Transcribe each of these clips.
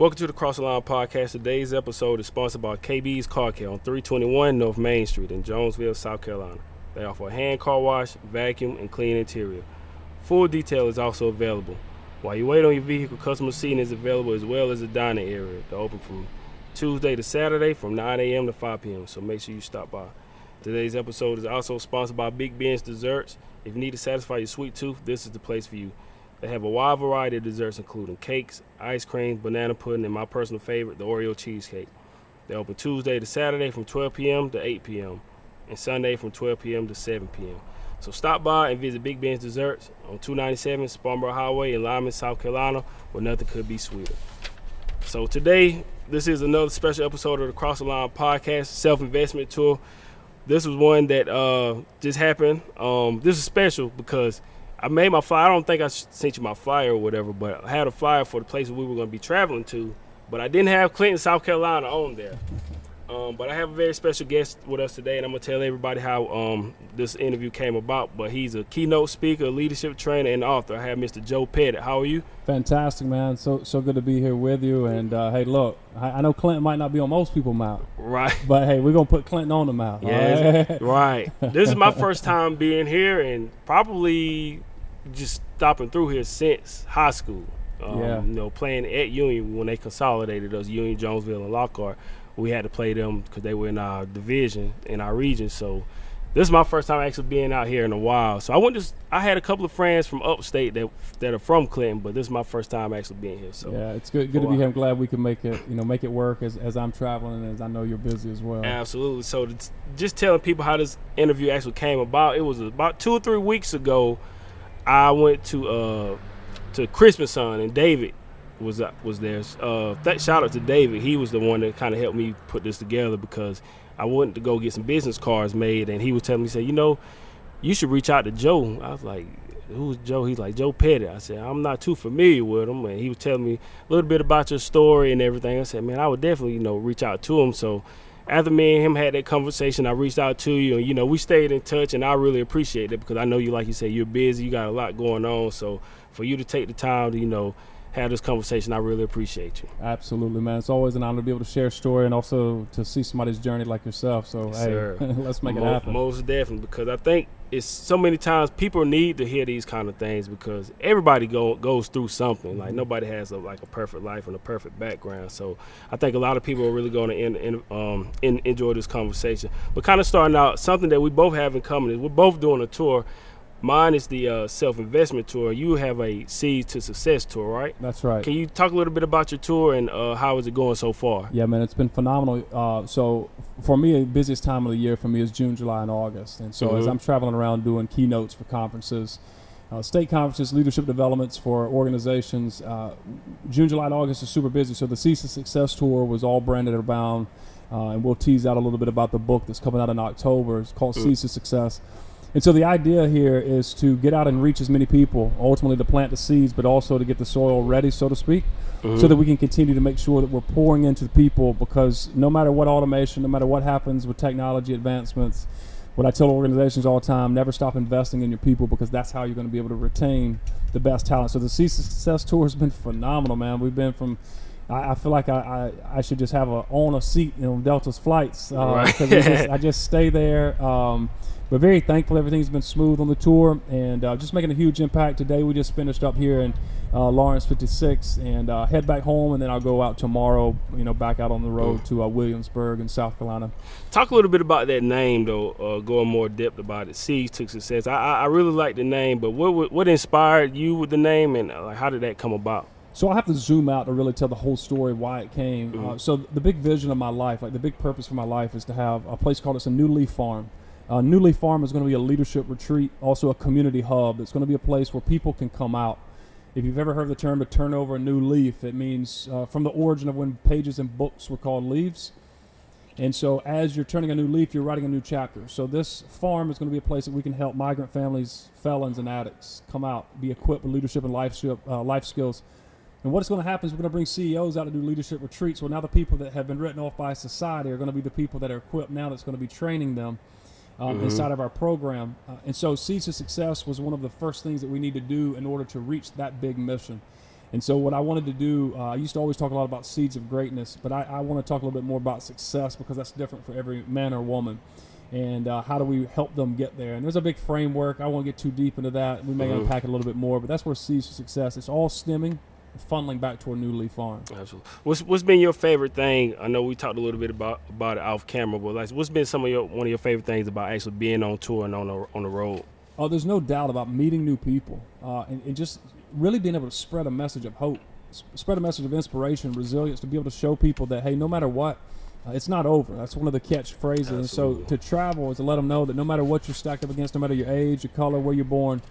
Welcome to the Cross the Line Podcast. Today's episode is sponsored by KB's Car Care on 321 North Main Street in Jonesville, South Carolina. They offer a hand car wash, vacuum, and clean interior. Full detail is also available. While you wait on your vehicle, customer seating is available as well as a dining area. They're open from Tuesday to Saturday from 9 a.m. to 5 p.m., so make sure you stop by. Today's episode is also sponsored by Big Ben's Desserts. If you need to satisfy your sweet tooth, this is the place for you. They have a wide variety of desserts including cakes, ice cream, banana pudding, and my personal favorite, the Oreo cheesecake. They're open Tuesday to Saturday from 12 p.m. to 8 p.m. and Sunday from 12 p.m. to 7 p.m. So stop by and visit Big Ben's Desserts on 297 Spartanburg Highway in Lyman, South Carolina, where nothing could be sweeter. So today, this is another special episode of the Cross the Line Podcast, Self-Investment Tour. This was one that just happened. This is special because I made my flyer. I don't think I sent you my flyer or whatever, but I had a flyer for the places we were going to be traveling to, but I didn't have Clinton, South Carolina on there. But I have a very special guest with us today, and I'm going to tell everybody how this interview came about. But he's a keynote speaker, leadership trainer, and author. I have Mr. Joe Pettit. How are you? Fantastic, man. So good to be here with you. And, hey, look, I know Clinton might not be on most people's mouth. Right. But, hey, we're going to put Clinton on the mouth. Yeah, right. This is my first time being here and probably just stopping through here since high school. You know, playing at Union when they consolidated us, Union, Jonesville, and Lockhart. We had to play them because they were in our division, in our region. So this is my first time actually being out here in a while. So I had a couple of friends from upstate that are from Clinton, but this is my first time actually being here. So yeah, it's good to be here. I'm glad we can make it work as I'm traveling and as I know you're busy as well. Absolutely. So just telling people how this interview actually came about. It was about 2 or 3 weeks ago. I went to Christmas Sun, and David was there. Shout out to David. He was the one that kind of helped me put this together because I wanted to go get some business cards made, and he was telling me, say, you should reach out to Joe. I was like, who's Joe? He's like, Joe Pettit. I said, I'm not too familiar with him, and he was telling me a little bit about your story and everything. I said, man, I would definitely, reach out to him. So after me and him had that conversation, I reached out to you, and, we stayed in touch, and I really appreciate it because I know you, like you said, you're busy, you got a lot going on. So for you to take the time to, have this conversation, I really appreciate you. Absolutely, man. It's always an honor to be able to share a story and also to see somebody's journey like yourself. So, yes, hey, sir. Let's make it happen. Most definitely, because I think it's so many times people need to hear these kind of things because everybody goes through something. Like nobody has a perfect life and a perfect background. So I think a lot of people are really going to enjoy this conversation. But kind of starting out, something that we both have in common is we're both doing a tour. Mine is the self-investment tour. You have a Seed to Success tour, right? That's right. Can you talk a little bit about your tour and how is it going so far? Yeah, man, it's been phenomenal. So for me, the busiest time of the year for me is June, July, and August. And so as I'm traveling around doing keynotes for conferences, state conferences, leadership developments for organizations, June, July, and August is super busy. So the Seed to Success tour was all branded around, and we'll tease out a little bit about the book that's coming out in October. It's called Seed to Success. And so the idea here is to get out and reach as many people, ultimately to plant the seeds, but also to get the soil ready, so to speak, so that we can continue to make sure that we're pouring into the people because no matter what automation, no matter what happens with technology advancements, what I tell organizations all the time, never stop investing in your people because that's how you're going to be able to retain the best talent. So the Seed to Success tour has been phenomenal, man. We've been from I feel like I should just own a seat in Delta's flights because I just stay there. We're very thankful everything's been smooth on the tour and just making a huge impact. Today we just finished up here in Lawrence 56 and head back home, and then I'll go out tomorrow, back out on the road to Williamsburg in South Carolina. Talk a little bit about that name, though, going more depth about it, Seed to Success. I really like the name, but what inspired you with the name and how did that come about? So I have to zoom out to really tell the whole story why it came. So the big vision of my life, the big purpose for my life is to have a place called a New Leaf Farm. New Leaf Farm is going to be a leadership retreat, also a community hub. It's going to be a place where people can come out. If you've ever heard the term to turn over a new leaf, it means from the origin of when pages in books were called leaves. And so as you're turning a new leaf, you're writing a new chapter. So this farm is going to be a place that we can help migrant families, felons, and addicts come out, be equipped with leadership and life skills. And what's going to happen is we're going to bring CEOs out to do leadership retreats. Well, now the people that have been written off by society are going to be the people that are equipped now that's going to be training them inside of our program. And so Seeds to Success was one of the first things that we need to do in order to reach that big mission. And so what I wanted to do, I used to always talk a lot about seeds of greatness, but I want to talk a little bit more about success, because that's different for every man or woman. And how do we help them get there? And there's a big framework. I won't get too deep into that. We may unpack it a little bit more, but that's where Seeds for Success. It's all stemming, funneling back to a New Leaf Farm. Absolutely. What's been your favorite thing? I know we talked a little bit about it off camera, but like, what's been one of your favorite things about actually being on tour and on the road? Oh, there's no doubt about meeting new people and just really being able to spread a message of hope, spread a message of inspiration, resilience, to be able to show people that, hey, no matter what, it's not over. That's one of the catchphrases. And so to travel is to let them know that no matter what you're stacked up against, no matter your age, your color, where you're born.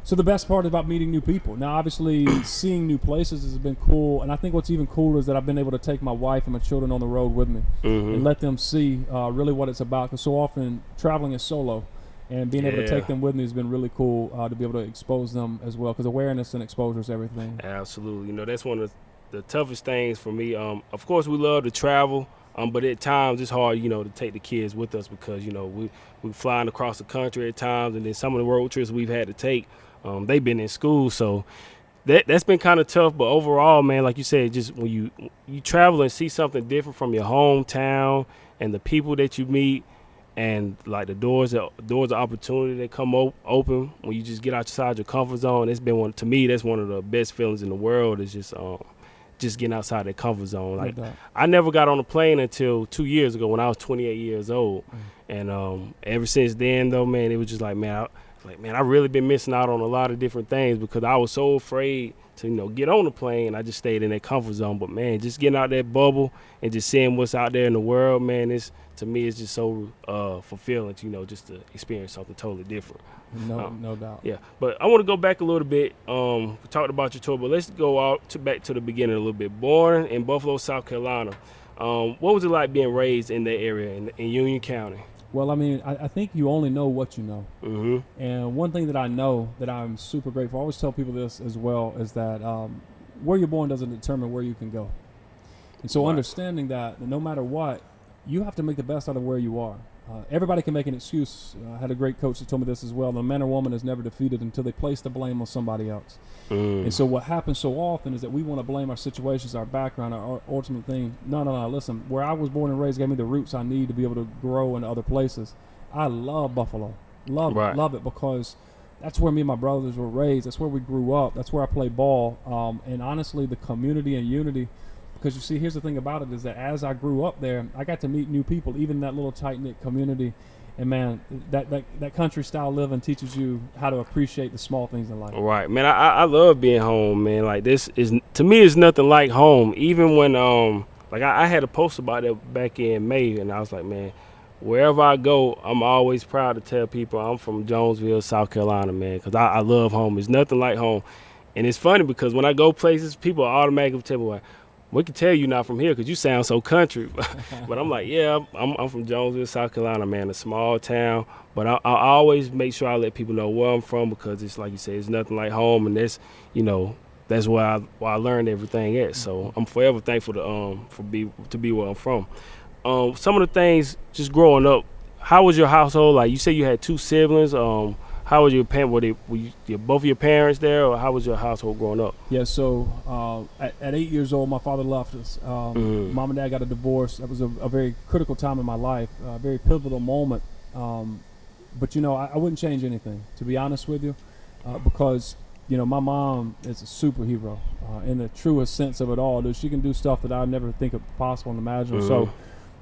So the best part is about meeting new people. Now, obviously, seeing new places has been cool. And I think what's even cooler is that I've been able to take my wife and my children on the road with me and let them see really what it's about. Because so often traveling is solo. And being able to take them with me has been really cool to be able to expose them as well. Because awareness and exposure is everything. Absolutely. You know, that's one of the toughest things for me. Of course, we love to travel. But at times it's hard, you know, to take the kids with us because, you know, we're flying across the country at times, and then some of the road trips we've had to take, they've been in school, so that's been kind of tough. But overall, man, like you said, just when you travel and see something different from your hometown and the people that you meet, and like the doors of opportunity that come open when you just get outside your comfort zone, it's been to me, that's one of the best feelings in the world. Is just getting outside that comfort zone. Like, I never got on a plane until 2 years ago when I was 28 years old. And ever since then, though, man, it was just like, man, I really been missing out on a lot of different things because I was so afraid to, you know, get on the plane. I just stayed in that comfort zone. But, man, just getting out that bubble and just seeing what's out there in the world, man, to me, it's just so fulfilling, you know, just to experience something totally different. No doubt. Yeah, but I want to go back a little bit. We talked about your tour, but let's go back to the beginning a little bit. Born in Buffalo, South Carolina. What was it like being raised in that area in Union County? Well, I mean, I think you only know what you know. And one thing that I know that I'm super grateful, I always tell people this as well, is that where you're born doesn't determine where you can go. And so understanding that no matter what, you have to make the best out of where you are. Everybody can make an excuse. I had a great coach that told me this as well. A man or woman is never defeated until they place the blame on somebody else. And so what happens so often is that we want to blame our situations, our background, our ultimate thing. No. Listen, where I was born and raised gave me the roots I need to be able to grow in other places. I love Buffalo. Love it because that's where me and my brothers were raised. That's where we grew up. That's where I played ball. And honestly, the community and unity. Because you see, here's the thing about it is that as I grew up there, I got to meet new people, even in that little tight-knit community. And, man, that country-style living teaches you how to appreciate the small things in life. Right, man, I love being home, man. Like, to me, it's nothing like home. Even when, I had a post about it back in May, and I was like, man, wherever I go, I'm always proud to tell people I'm from Jonesville, South Carolina, man, because I love home. It's nothing like home. And it's funny because when I go places, people automatically tell me, like, we can tell you not from here because you sound so country. But I'm like, yeah, I'm from Jonesville, South Carolina, man, a small town. But I always make sure I let people know where I'm from because it's like you said, it's nothing like home. And that's, you know, that's where I learned everything at. So I'm forever thankful to be where I'm from. Some of the things just growing up, how was your household? Like you said you had two siblings. How was your parents? Were both of your parents there, or how was your household growing up? Yeah, so at 8 years old, my father left us. Mom and dad got a divorce. That was a very critical time in my life, a very pivotal moment. But, you know, I wouldn't change anything, to be honest with you, because, you know, my mom is a superhero in the truest sense of it all. She can do stuff that I never think of possible and imaginable. So,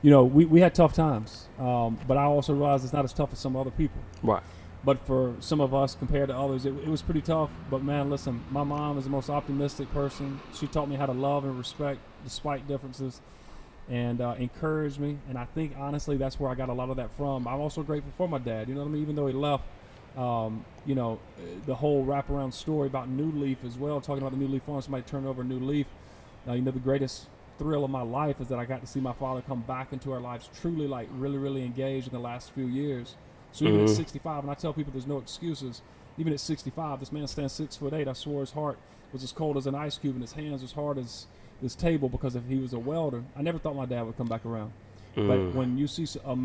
you know, we had tough times, but I also realized it's not as tough as some other people. Right. But for some of us, compared to others, it was pretty tough. But, man, listen, my mom is the most optimistic person. She taught me how to love and respect despite differences and encouraged me. And I think, honestly, that's where I got a lot of that from. I'm also grateful for my dad. You know what I mean? Even though he left, you know, the whole wraparound story about New Leaf as well, talking about the New Leaf Farm, somebody turned over a new leaf. You know, the greatest thrill of my life is that I got to see my father come back into our lives truly, like, really, really engaged in the last few years. So even at 65, and I tell people there's no excuses, even at 65, this man stands 6'8". I swore his heart was as cold as an ice cube and his hands as hard as this table because if he was a welder. I never thought my dad would come back around. But when you see a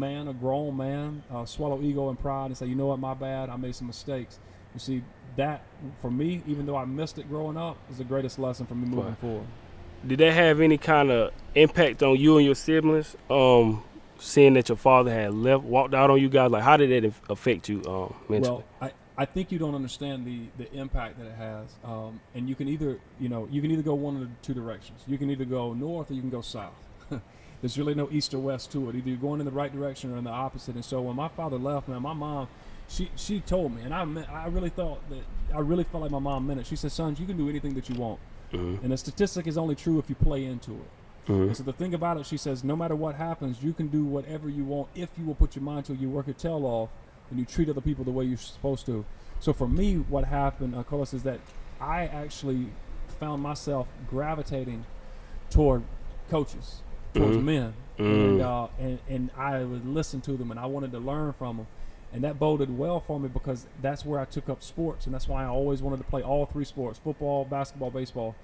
grown man, swallow ego and pride and say, you know what, my bad, I made some mistakes. You see, that, for me, even though I missed it growing up, is the greatest lesson for me moving forward. Did that have any kind of impact on you and your siblings? Seeing that your father had walked out on you guys, like how did that affect you mentally? Well, I think you don't understand the impact that it has, and you can either go one of the two directions. You can either go north or you can go south. There's really no east or west to it. Either you're going in the right direction or in the opposite. And so when my father left, man, my mom, she told me, and I really felt like my mom meant it. She said, "Son, you can do anything that you want, and the statistic is only true if you play into it." And so the thing about it, she says, no matter what happens, you can do whatever you want if you will put your mind to it. You work your tail off, and you treat other people the way you're supposed to. So for me, what happened, Carlos, is that I actually found myself gravitating toward coaches, towards men, and I would listen to them, and I wanted to learn from them. And that boded well for me because that's where I took up sports, and that's why I always wanted to play all three sports, football, basketball, baseball,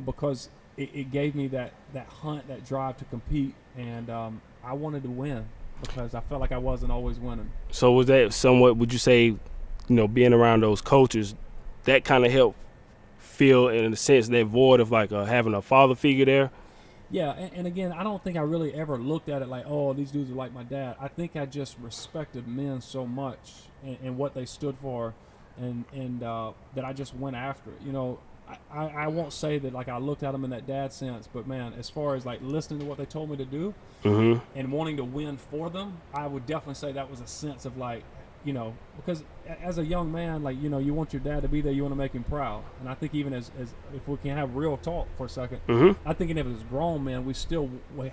because it gave me that hunt, that drive to compete, and I wanted to win because I felt like I wasn't always winning. So was that somewhat, would you say, being around those coaches, that kind of helped fill, in a sense, that void of like having a father figure there? Yeah, and again, I don't think I really ever looked at it like, oh, these dudes are like my dad. I think I just respected men so much and what they stood for, and that I just went after it. I won't say that like I looked at them in that dad sense, but man, as far as like listening to what they told me to do and wanting to win for them, I would definitely say that was a sense of like, because as a young man, like, you want your dad to be there, you want to make him proud. And I think even as if we can have real talk for a second, I think even as grown men, we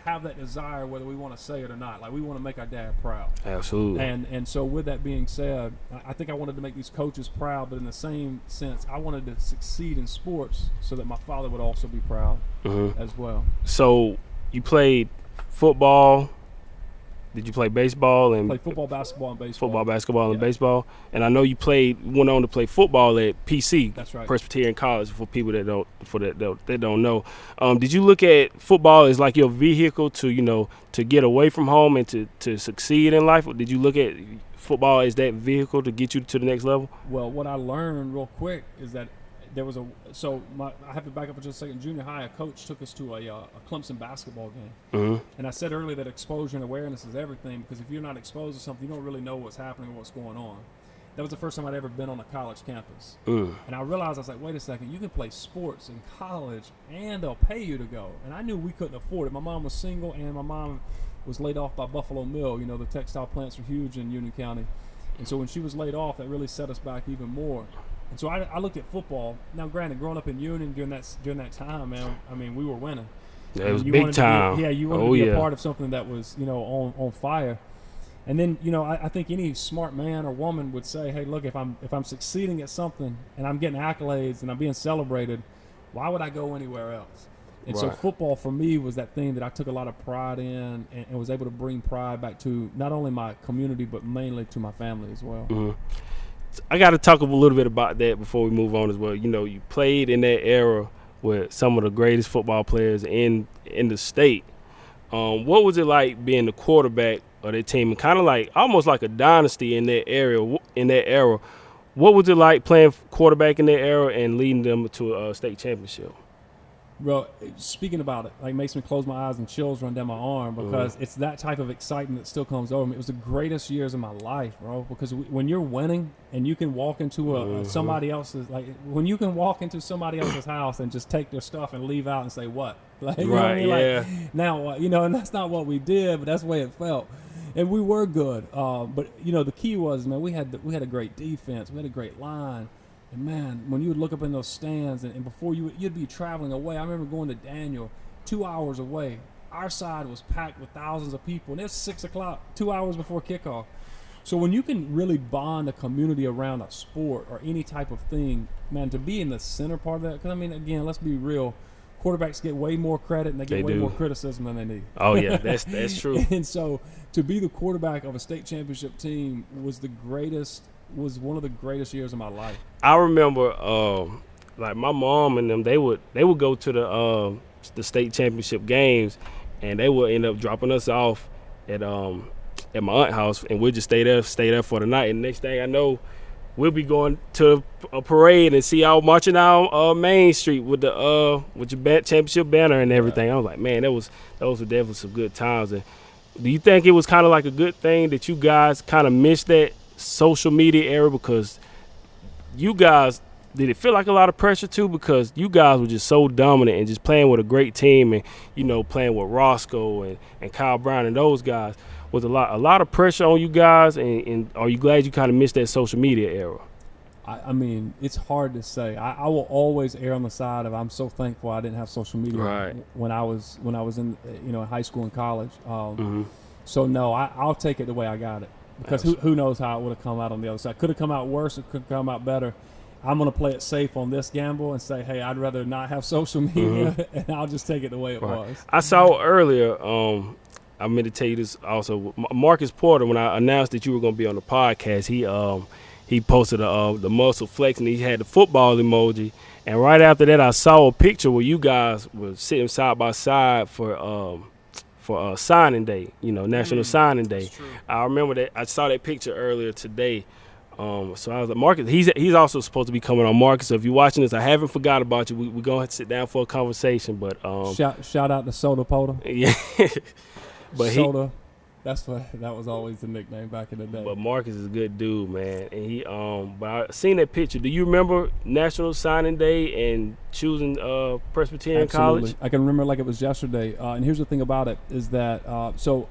have that desire whether we want to say it or not. Like, we want to make our dad proud. Absolutely. And so with that being said, I think I wanted to make these coaches proud, but in the same sense, I wanted to succeed in sports so that my father would also be proud as well. So you played football. Did you play baseball and play football, basketball, and baseball? Football, basketball, and baseball. And I know you went on to play football at PC. That's right. Presbyterian College. For people that don't know, did you look at football as like your vehicle to get away from home and to succeed in life? Or did you look at football as that vehicle to get you to the next level? Well, what I learned real quick is that there was I have to back up for just a second. Junior high, a coach took us to a Clemson basketball game. And I said earlier that exposure and awareness is everything, because if you're not exposed to something, you don't really know what's happening or what's going on. That was the first time I'd ever been on a college campus. And I realized, I was like, wait a second, you can play sports in college and they'll pay you to go. And I knew we couldn't afford it. My mom was single, and my mom was laid off by Buffalo Mill. The textile plants are huge in Union County. And so when she was laid off, that really set us back even more. And so I looked at football. Now, granted, growing up in Union during that time, man, I mean, we were winning. Yeah, it was big time. You wanted to be a part of something that was, on fire. And then, I think any smart man or woman would say, hey, look, if I'm succeeding at something and I'm getting accolades and I'm being celebrated, why would I go anywhere else? And so football for me was that thing that I took a lot of pride in and was able to bring pride back to not only my community, but mainly to my family as well. I got to talk a little bit about that before we move on as well. You played in that era with some of the greatest football players in the state. What was it like being the quarterback of that team, and kind of like almost like a dynasty in that era? What was it like playing quarterback in that era and leading them to a state championship? Bro, speaking about it, like, makes me close my eyes and chills run down my arm, because it's that type of excitement that still comes over me. It was the greatest years of my life, bro, because when you're winning and you can walk into somebody else's, like, when you can walk into somebody else's house and just take their stuff and leave out and say, what? Like, you know what I mean? Like, now, and that's not what we did, but that's the way it felt. And we were good. But, the key was, man, we had a great defense. We had a great line. And man, when you would look up in those stands and before you'd be traveling away. I remember going to Daniel 2 hours away. Our side was packed with thousands of people, and it's 6 o'clock, 2 hours before kickoff. So when you can really bond a community around a sport or any type of thing, man, to be in the center part of that, because I mean, again, let's be real, quarterbacks get way more credit and they get way more criticism than they need. Oh yeah, that's true. And so to be the quarterback of a state championship team was one of the greatest years of my life. I remember, like my mom and them, they would go to the state championship games, and they would end up dropping us off at my aunt's house, and we'd just stay there for the night. And next thing I know, we'll be going to a parade and see y'all marching down Main Street with the with your championship banner and everything. I was like, man, those were definitely some good times. And do you think it was kind of like a good thing that you guys kind of missed that social media era, because you guys, did it feel like a lot of pressure too, because you guys were just so dominant and just playing with a great team, and playing with Roscoe and Kyle Brown and those guys? Was a lot of pressure on you guys, and are you glad you kind of missed that social media era? I mean, it's hard to say. I will always err on the side of I'm so thankful I didn't have social media when I was in high school and college. So no, I'll take it the way I got it, because who knows how it would have come out on the other side. Could have come out worse, it could have come out better. I'm going to play it safe on this gamble and say, hey, I'd rather not have social media, and I'll just take it the way it was. I saw earlier, I meant to tell you this also, Marcus Porter, when I announced that you were going to be on the podcast, he posted the muscle flex, and he had the football emoji. And right after that, I saw a picture where you guys were sitting side by side for signing day, National Signing Day. I remember that. I saw that picture earlier today. So I was like, Marcus, he's also supposed to be coming on. Marcus, so if you're watching this, I haven't forgot about you. We're going to sit down for a conversation. But shout out to Soda Poda. Yeah. But Soda, that was always the nickname back in the day. But Marcus is a good dude, man. And but I seen that picture. Do you remember National Signing Day and choosing Presbyterian College? I can remember like it was yesterday. And here's the thing about it is that so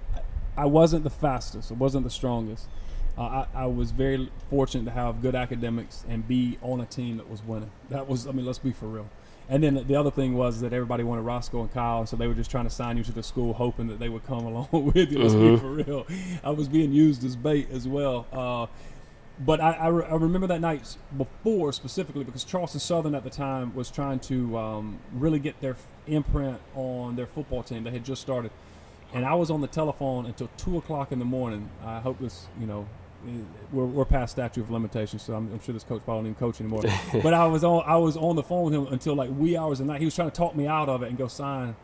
I wasn't the fastest. I wasn't the strongest. I was very fortunate to have good academics and be on a team that was winning. That was, let's be for real. And then the other thing was that everybody wanted Roscoe and Kyle, so they were just trying to sign you to the school, hoping that they would come along with you. Let's be for real. I was being used as bait as well. But I remember that night before specifically because Charleston Southern at the time was trying to really get their imprint on their football team. They had just started. And I was on the telephone until 2 o'clock in the morning. I hope this, we're past statute of limitations, so I'm sure this coach probably don't even coach anymore. But I was on the phone with him until like wee hours of the night. He was trying to talk me out of it and go sign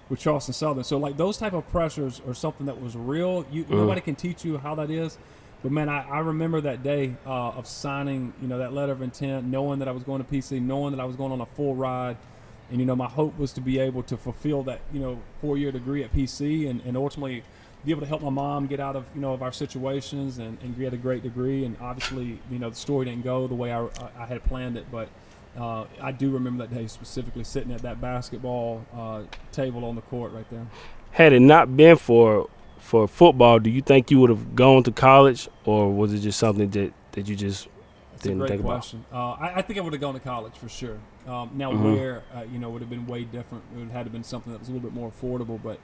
with Charleston Southern. So like those type of pressures are something that was real. Nobody can teach you how that is. But man, I remember that day of signing, that letter of intent, knowing that I was going to PC, knowing that I was going on a full ride. And, my hope was to be able to fulfill that, 4-year degree at PC and ultimately be able to help my mom get out of, of our situations and get a great degree. And obviously, the story didn't go the way I had planned it. But I do remember that day specifically sitting at that basketball table on the court right there. Had it not been for football, do you think you would have gone to college, or was it just something that you just didn't think about? That's a great question. I think I would have gone to college for sure. Where, would have been way different. It would have had to been something that was a little bit more affordable, but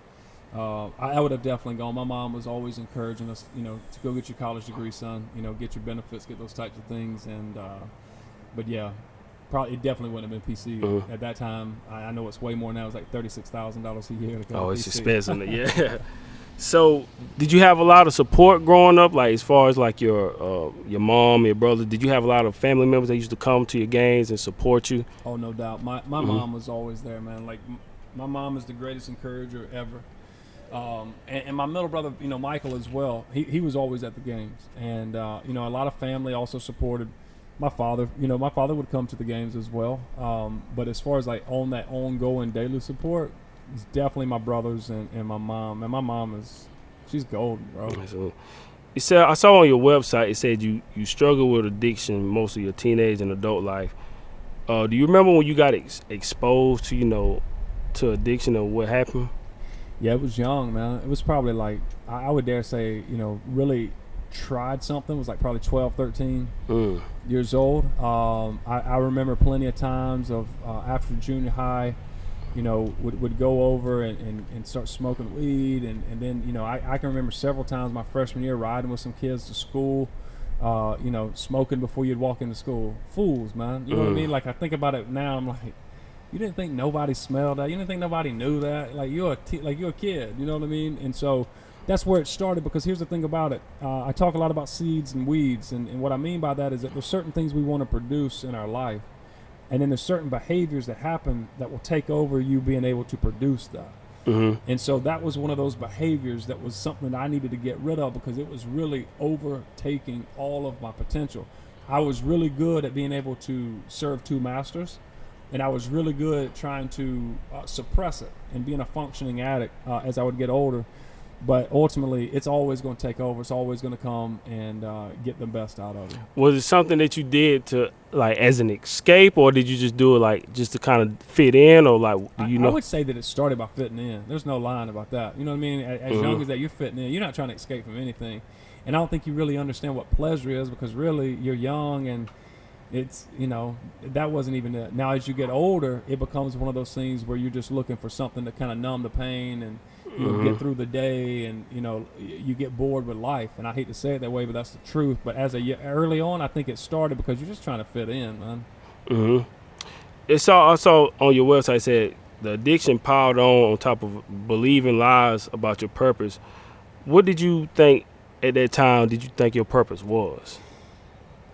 I would have definitely gone. My mom was always encouraging us, to go get your college degree, son, get your benefits, get those types of things. And, but yeah, probably it definitely wouldn't have been PC at that time. I know it's way more now. It's like $36,000 a year to go. It's expensive. Yeah. So, did you have a lot of support growing up, like as far as like your mom, your brother? Did you have a lot of family members that used to come to your games and support you? Oh, no doubt. My mom was always there, man. Like my mom is the greatest encourager ever. And my middle brother, Michael as well. He was always at the games, and a lot of family also supported my father. My father would come to the games as well. But as far as like on that ongoing daily support, it's definitely my brothers and my mom. And my mom she's golden, bro. Absolutely. It said, I saw on your website, it said you struggle with addiction most of your teenage and adult life. Do you remember when you got exposed to, to addiction or what happened? Yeah, it was young, man. It was probably like, I would dare say, really tried something. It was like probably 12, 13 years old. I remember plenty of times of after junior high, would go over and start smoking weed. And then, I can remember several times my freshman year riding with some kids to school, smoking before you'd walk into school. Fools, man. You know what I mean? Like, I think about it now, I'm like, you didn't think nobody smelled that? You didn't think nobody knew that? Like, you're a kid, you know what I mean? And so that's where it started, because here's the thing about it. I talk a lot about seeds and weeds, and what I mean by that is that there's certain things we want to produce in our life. And then there's certain behaviors that happen that will take over you being able to produce that. And so that was one of those behaviors that was something that I needed to get rid of, because it was really overtaking all of my potential. I was really good at being able to serve two masters, and I was really good at trying to suppress it and being a functioning addict as I would get older. But ultimately, it's always going to take over. It's always going to come and get the best out of it. Was it something that you did to, like, as an escape, or did you just do it, like, just to kind of fit in, or, like, you know? I would say that it started by fitting in. There's no lying about that. You know what I mean? As young as that, you're fitting in. You're not trying to escape from anything. And I don't think you really understand what pleasure is, because really you're young, and it's, you know, that wasn't even it. Now, as you get older, it becomes one of those things where you're just looking for something to kind of numb the pain and, you know, get through the day, and, you know, you get bored with life. And I hate to say it that way, but that's the truth. But early on, I think it started because you're just trying to fit in, man. It's also on your website, it said the addiction piled on top of believing lies about your purpose. What did you think at that time? Did you think your purpose was?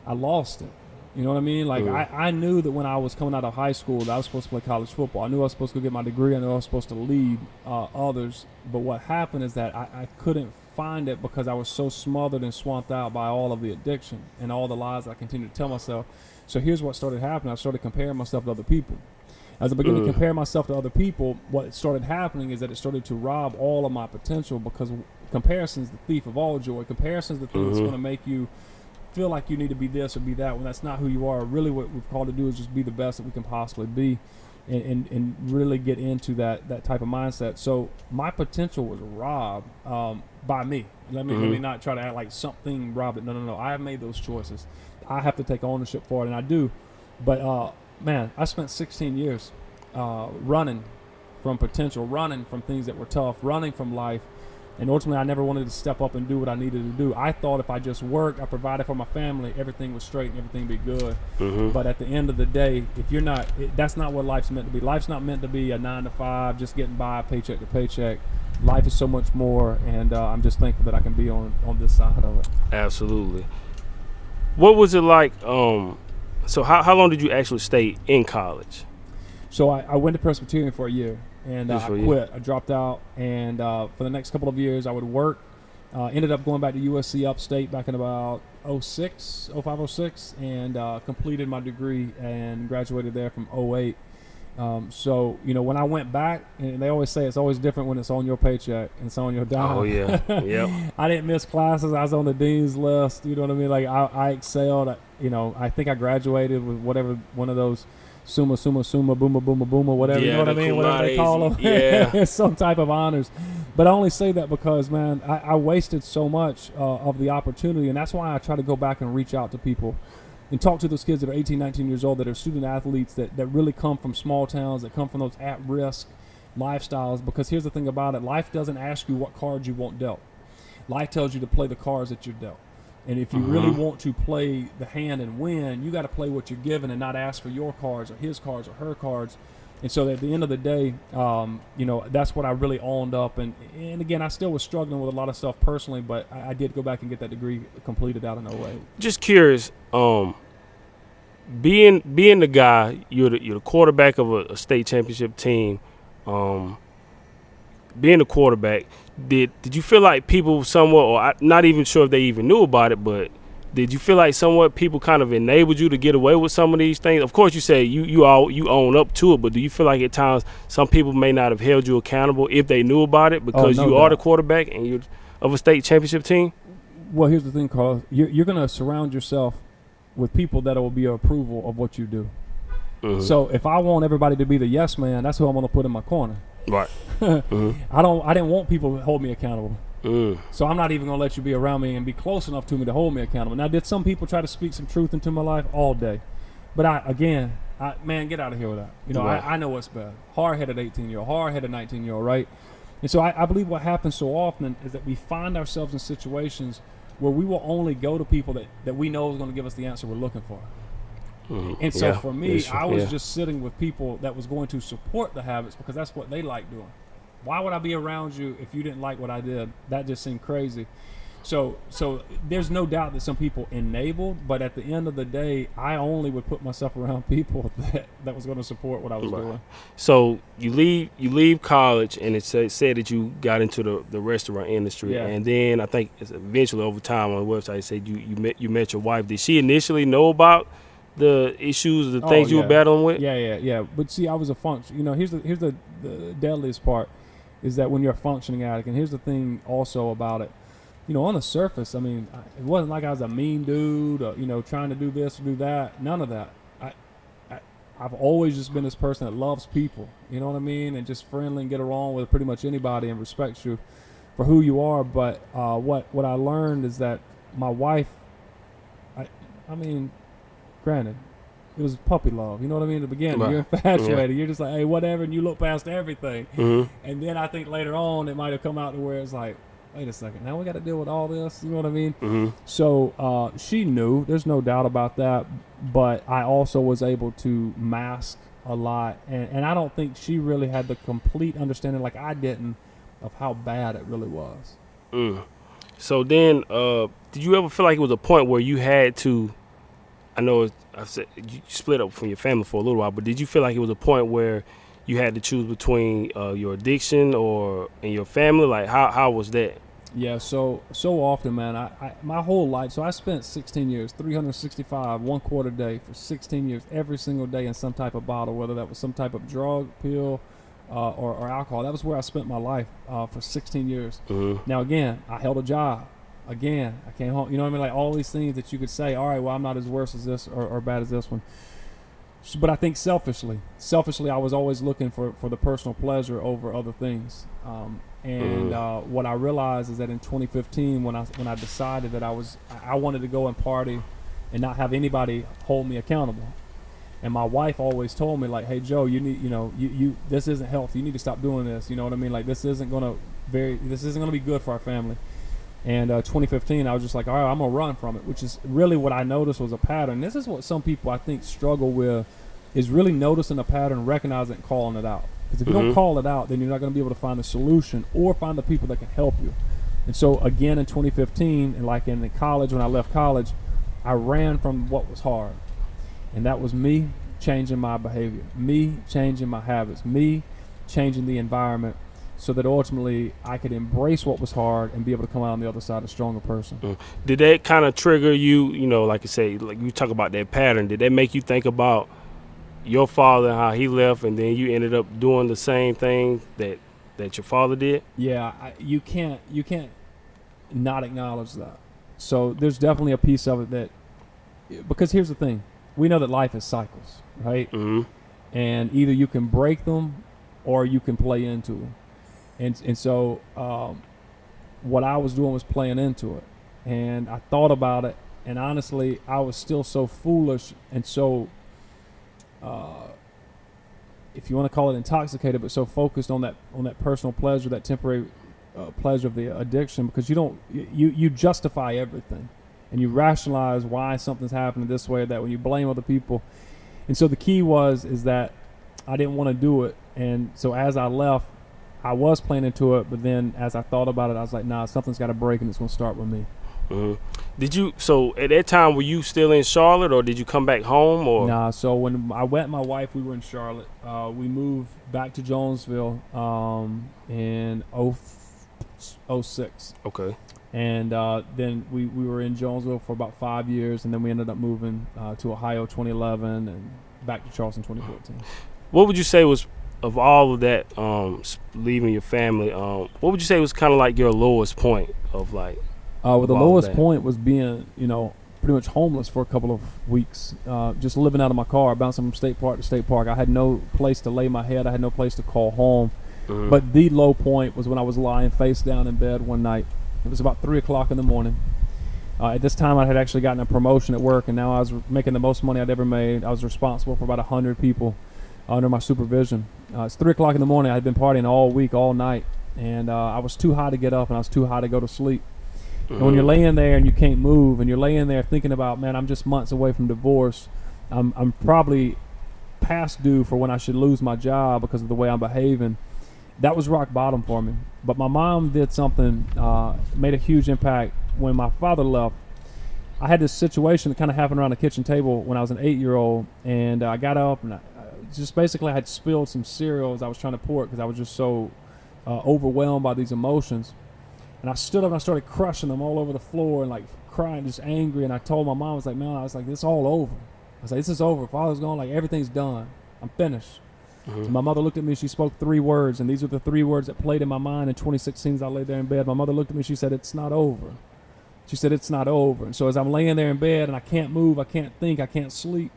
I lost it. You know what I mean? Like, I knew that when I was coming out of high school that I was supposed to play college football. I knew I was supposed to go get my degree. I knew I was supposed to lead others. But what happened is that I couldn't find it because I was so smothered and swamped out by all of the addiction and all the lies I continued to tell myself. So here's what started happening. I started comparing myself to other people. As I began to compare myself to other people, what started happening is that it started to rob all of my potential, because comparison is the thief of all joy. Comparison is the thing that's going to make you feel like you need to be this or be that when that's not who you are. Really, what we've called to do is just be the best that we can possibly be, and really get into that type of mindset. So my potential was robbed by me. Let me not try to act like something robbed it. No. I have made those choices. I have to take ownership for it, and I do. But man, I spent 16 years running from potential, running from things that were tough, running from life. And ultimately, I never wanted to step up and do what I needed to do. I thought if I just worked, I provided for my family, everything was straight and everything would be good. But at the end of the day, if you're not, that's not what life's meant to be. Life's not meant to be a 9 to 5, just getting by paycheck to paycheck. Life is so much more, and I'm just thankful that I can be on this side of it. Absolutely. What was it like? So how long did you actually stay in college? So I went to Presbyterian for a year. And I quit. I dropped out, and for the next couple of years, I would work. Ended up going back to USC Upstate back in about 05, 06, and completed my degree and graduated there from 08. So, you know, when I went back, and they always say it's always different when it's on your paycheck and it's on your dime. Oh, yeah. Yep. I didn't miss classes. I was on the dean's list. You know what I mean? Like, I excelled. You know, I think I graduated with whatever one of those summa, booma, whatever, you know what I mean? Whatever they call them. Yeah. Some type of honors. But I only say that because, man, I wasted so much of the opportunity, and that's why I try to go back and reach out to people and talk to those kids that are 18, 19 years old, that are student athletes, that really come from small towns, that come from those at-risk lifestyles. Because here's the thing about it. Life doesn't ask you what cards you want dealt. Life tells you to play the cards that you're dealt. And if you really want to play the hand and win, you got to play what you're given and not ask for your cards or his cards or her cards. And so at the end of the day, you know, that's what I really owned up. And again, I still was struggling with a lot of stuff personally, but I did go back and get that degree completed out in 08. Just curious, being the guy, you're the quarterback of a state championship team, being the quarterback, did you feel like people somewhat, or I'm not even sure if they even knew about it, but did you feel like somewhat people kind of enabled you to get away with some of these things? Of course, you say you own up to it, but do you feel like at times some people may not have held you accountable if they knew about it because you are the quarterback and you're of a state championship team? Well, here's the thing, Carl. You're going to surround yourself with people that will be approval of what you do. So if I want everybody to be the yes man, that's who I'm going to put in my corner. Right. I didn't want people to hold me accountable. So I'm not even going to let you be around me and be close enough to me to hold me accountable. Now, did some people try to speak some truth into my life? All day. But man, get out of here with that. You know, right. I know what's bad. Hard-headed 18-year-old, hard-headed 19-year-old, right? And so I believe what happens so often is that we find ourselves in situations where we will only go to people that we know is going to give us the answer we're looking for. And so for me, I was just sitting with people that was going to support the habits because that's what they like doing. Why would I be around you if you didn't like what I did? That just seemed crazy. So there's no doubt that some people enabled, but at the end of the day, I only would put myself around people that was going to support what I was doing. So you leave college, and it said that you got into the restaurant industry, and then I think it's eventually over time on the website it said you met your wife. Did she initially know about the issues, the things you were battling with? Yeah. But see, I was a function. Here's the deadliest part is that when you're a functioning addict, and here's the thing also about it. On the surface, I mean, it wasn't like I was a mean dude, or, trying to do this or do that. None of that. I've always just been this person that loves people, you know what I mean, and just friendly and get along with pretty much anybody and respects you for who you are. But what I learned is that my wife, I mean, granted, it was puppy love, you know what I mean, in the beginning. Right. You're infatuated. You're just like, hey, whatever, and you look past everything. And then I think later on it might have come out to where it's like, wait a second, now we got to deal with all this, you know what I mean? So she knew, there's no doubt about that, but I also was able to mask a lot, and I don't think she really had the complete understanding, like I didn't, of how bad it really was. So then, did you ever feel like it was a point where you had to, I know I said you split up from your family for a little while, but did you feel like it was a point where you had to choose between your addiction and your family? Like, how was that? Yeah, so often, man, I my whole life, so I spent 16 years, 365, 1 quarter day for 16 years, every single day in some type of bottle, whether that was some type of drug, pill, or alcohol. That was where I spent my life for 16 years. Now, again, I held a job. Again, I came home, you know what I mean? Like all these things that you could say, all right, well, I'm not as worse as this or bad as this one. But I think selfishly, I was always looking for the personal pleasure over other things. What I realized is that in 2015, when I decided that I wanted to go and party and not have anybody hold me accountable. And my wife always told me, like, hey, Joe, you need, you this isn't healthy. You need to stop doing this. You know what I mean? Like, this isn't gonna be good for our family. And 2015, I was just like, all right, I'm going to run from it, which is really what I noticed was a pattern. This is what some people, I think, struggle with, is really noticing a pattern, recognizing it, and calling it out. Because if you don't call it out, then you're not going to be able to find a solution or find the people that can help you. And so, again, in 2015, and like in college, when I left college, I ran from what was hard. And that was me changing my behavior, me changing my habits, me changing the environment, so that ultimately I could embrace what was hard and be able to come out on the other side a stronger person. Did that kind of trigger you, like you say, like you talk about that pattern, did that make you think about your father and how he left, and then you ended up doing the same thing that your father did? Yeah, you can't not acknowledge that. So there's definitely a piece of it that, because here's the thing, we know that life is cycles, right? And either you can break them or you can play into them. And so what I was doing was playing into it. And I thought about it, and honestly, I was still so foolish and so, if you want to call it intoxicated, but so focused on that personal pleasure, that temporary pleasure of the addiction, because you justify everything. And you rationalize why something's happening this way or that, when you blame other people. And so the key is that I didn't want to do it. And so as I left, I was playing into it, but then as I thought about it, I was like, nah, something's got to break, and it's going to start with me. So at that time, were you still in Charlotte, or did you come back home? Or Nah, so when I met my wife, we were in Charlotte. We moved back to Jonesville in 06. Okay. And then we were in Jonesville for about 5 years, and then we ended up moving to Ohio 2011 and back to Charleston 2014. What would you say was, of all of that, leaving your family, what would you say was kind of like your lowest point of like? The lowest point was being, pretty much homeless for a couple of weeks, just living out of my car, bouncing from state park to state park. I had no place to lay my head. I had no place to call home. But the low point was when I was lying face down in bed one night. It was about 3 o'clock in the morning. At this time, I had actually gotten a promotion at work, and now I was making the most money I'd ever made. I was responsible for about 100 people under my supervision. It's 3 o'clock in the morning. I had been partying all week, all night, and I was too high to get up, and I was too high to go to sleep. And when you're laying there and you can't move, and you're laying there thinking about, man, I'm just months away from divorce. I'm probably past due for when I should lose my job because of the way I'm behaving. That was rock bottom for me. But my mom did something, made a huge impact when my father left, I had this situation that kind of happened around the kitchen table when I was an 8-year-old, and I got up and I just basically had spilled some cereal as I was trying to pour it because I was just so overwhelmed by these emotions. And I stood up and I started crushing them all over the floor and like crying, just angry. And I told my mom, I was like, man, this is all over. I was like, this is over. Father's gone, like everything's done. I'm finished. And my mother looked at me, she spoke 3 words, and these are the 3 words that played in my mind in 2016 as I lay there in bed. My mother looked at me, she said, it's not over. She said, it's not over. And so as I'm laying there in bed and I can't move, I can't think, I can't sleep,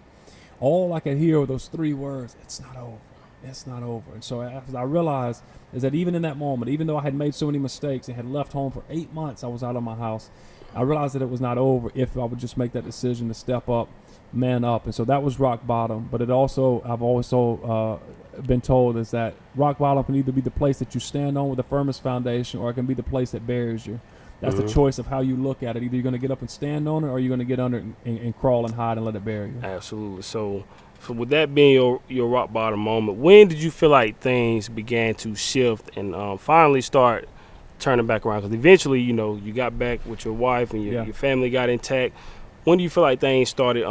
all I could hear were those 3 words, it's not over. It's not over. And so as I realized is that even in that moment, even though I had made so many mistakes and had left home for 8 months, I was out of my house, I realized that it was not over if I would just make that decision to step up, man up. And so that was rock bottom. But it also, I've also been told is that rock bottom can either be the place that you stand on with the firmest foundation, or it can be the place that buries you. That's the choice of how you look at it. Either you're going to get up and stand on it, or you're going to get under it and crawl and hide and let it bury you. Absolutely. So with that being your rock bottom moment, when did you feel like things began to shift and finally start turning back around? Because eventually, you got back with your wife and your family got intact. When do you feel like things started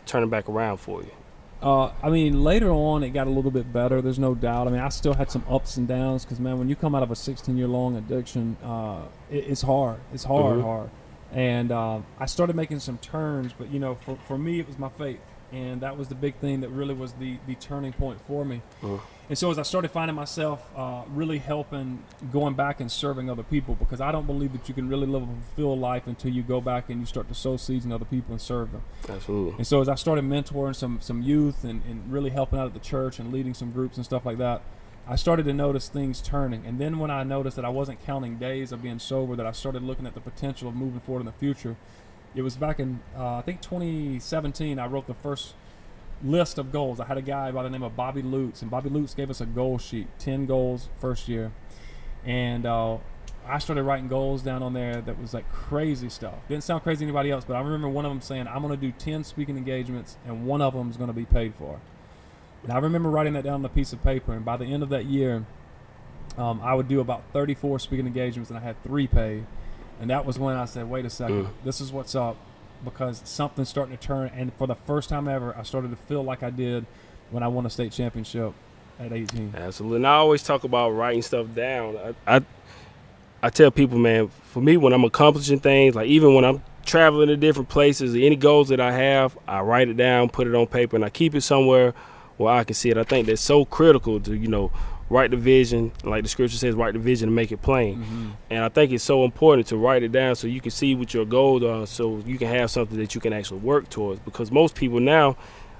turning back around for you? Later on, it got a little bit better. There's no doubt. I still had some ups and downs because, man, when you come out of a 16-year-long addiction, it's hard. It's hard. And I started making some turns, but, for me, it was my faith. And that was the big thing that really was the turning point for me. And so as I started finding myself really helping, going back and serving other people, because I don't believe that you can really live a fulfilled life until you go back and you start to sow seeds in other people and serve them. Absolutely. And so as I started mentoring some youth and really helping out at the church and leading some groups and stuff like that, I started to notice things turning. And then when I noticed that I wasn't counting days of being sober, that I started looking at the potential of moving forward in the future. It was back in, I think 2017, I wrote the first list of goals. I had a guy by the name of Bobby Lutz, and Bobby Lutz gave us a goal sheet, 10 goals first year. And I started writing goals down on there that was like crazy stuff. Didn't sound crazy to anybody else, but I remember one of them saying, I'm going to do 10 speaking engagements, and one of them is going to be paid for. And I remember writing that down on a piece of paper, and by the end of that year, I would do about 34 speaking engagements, and I had 3 paid. And that was when I said, wait a second, this is what's up, because something's starting to turn. And for the first time ever, I started to feel like I did when I won a state championship at 18. Absolutely. And I always talk about writing stuff down. I tell people, man, for me, when I'm accomplishing things, like even when I'm traveling to different places, any goals that I have, I write it down, put it on paper, and I keep it somewhere where I can see it. I think that's so critical to, write the vision, like the scripture says, write the vision and make it plain. And I think it's so important to write it down so you can see what your goals are, so you can have something that you can actually work towards. Because most people now,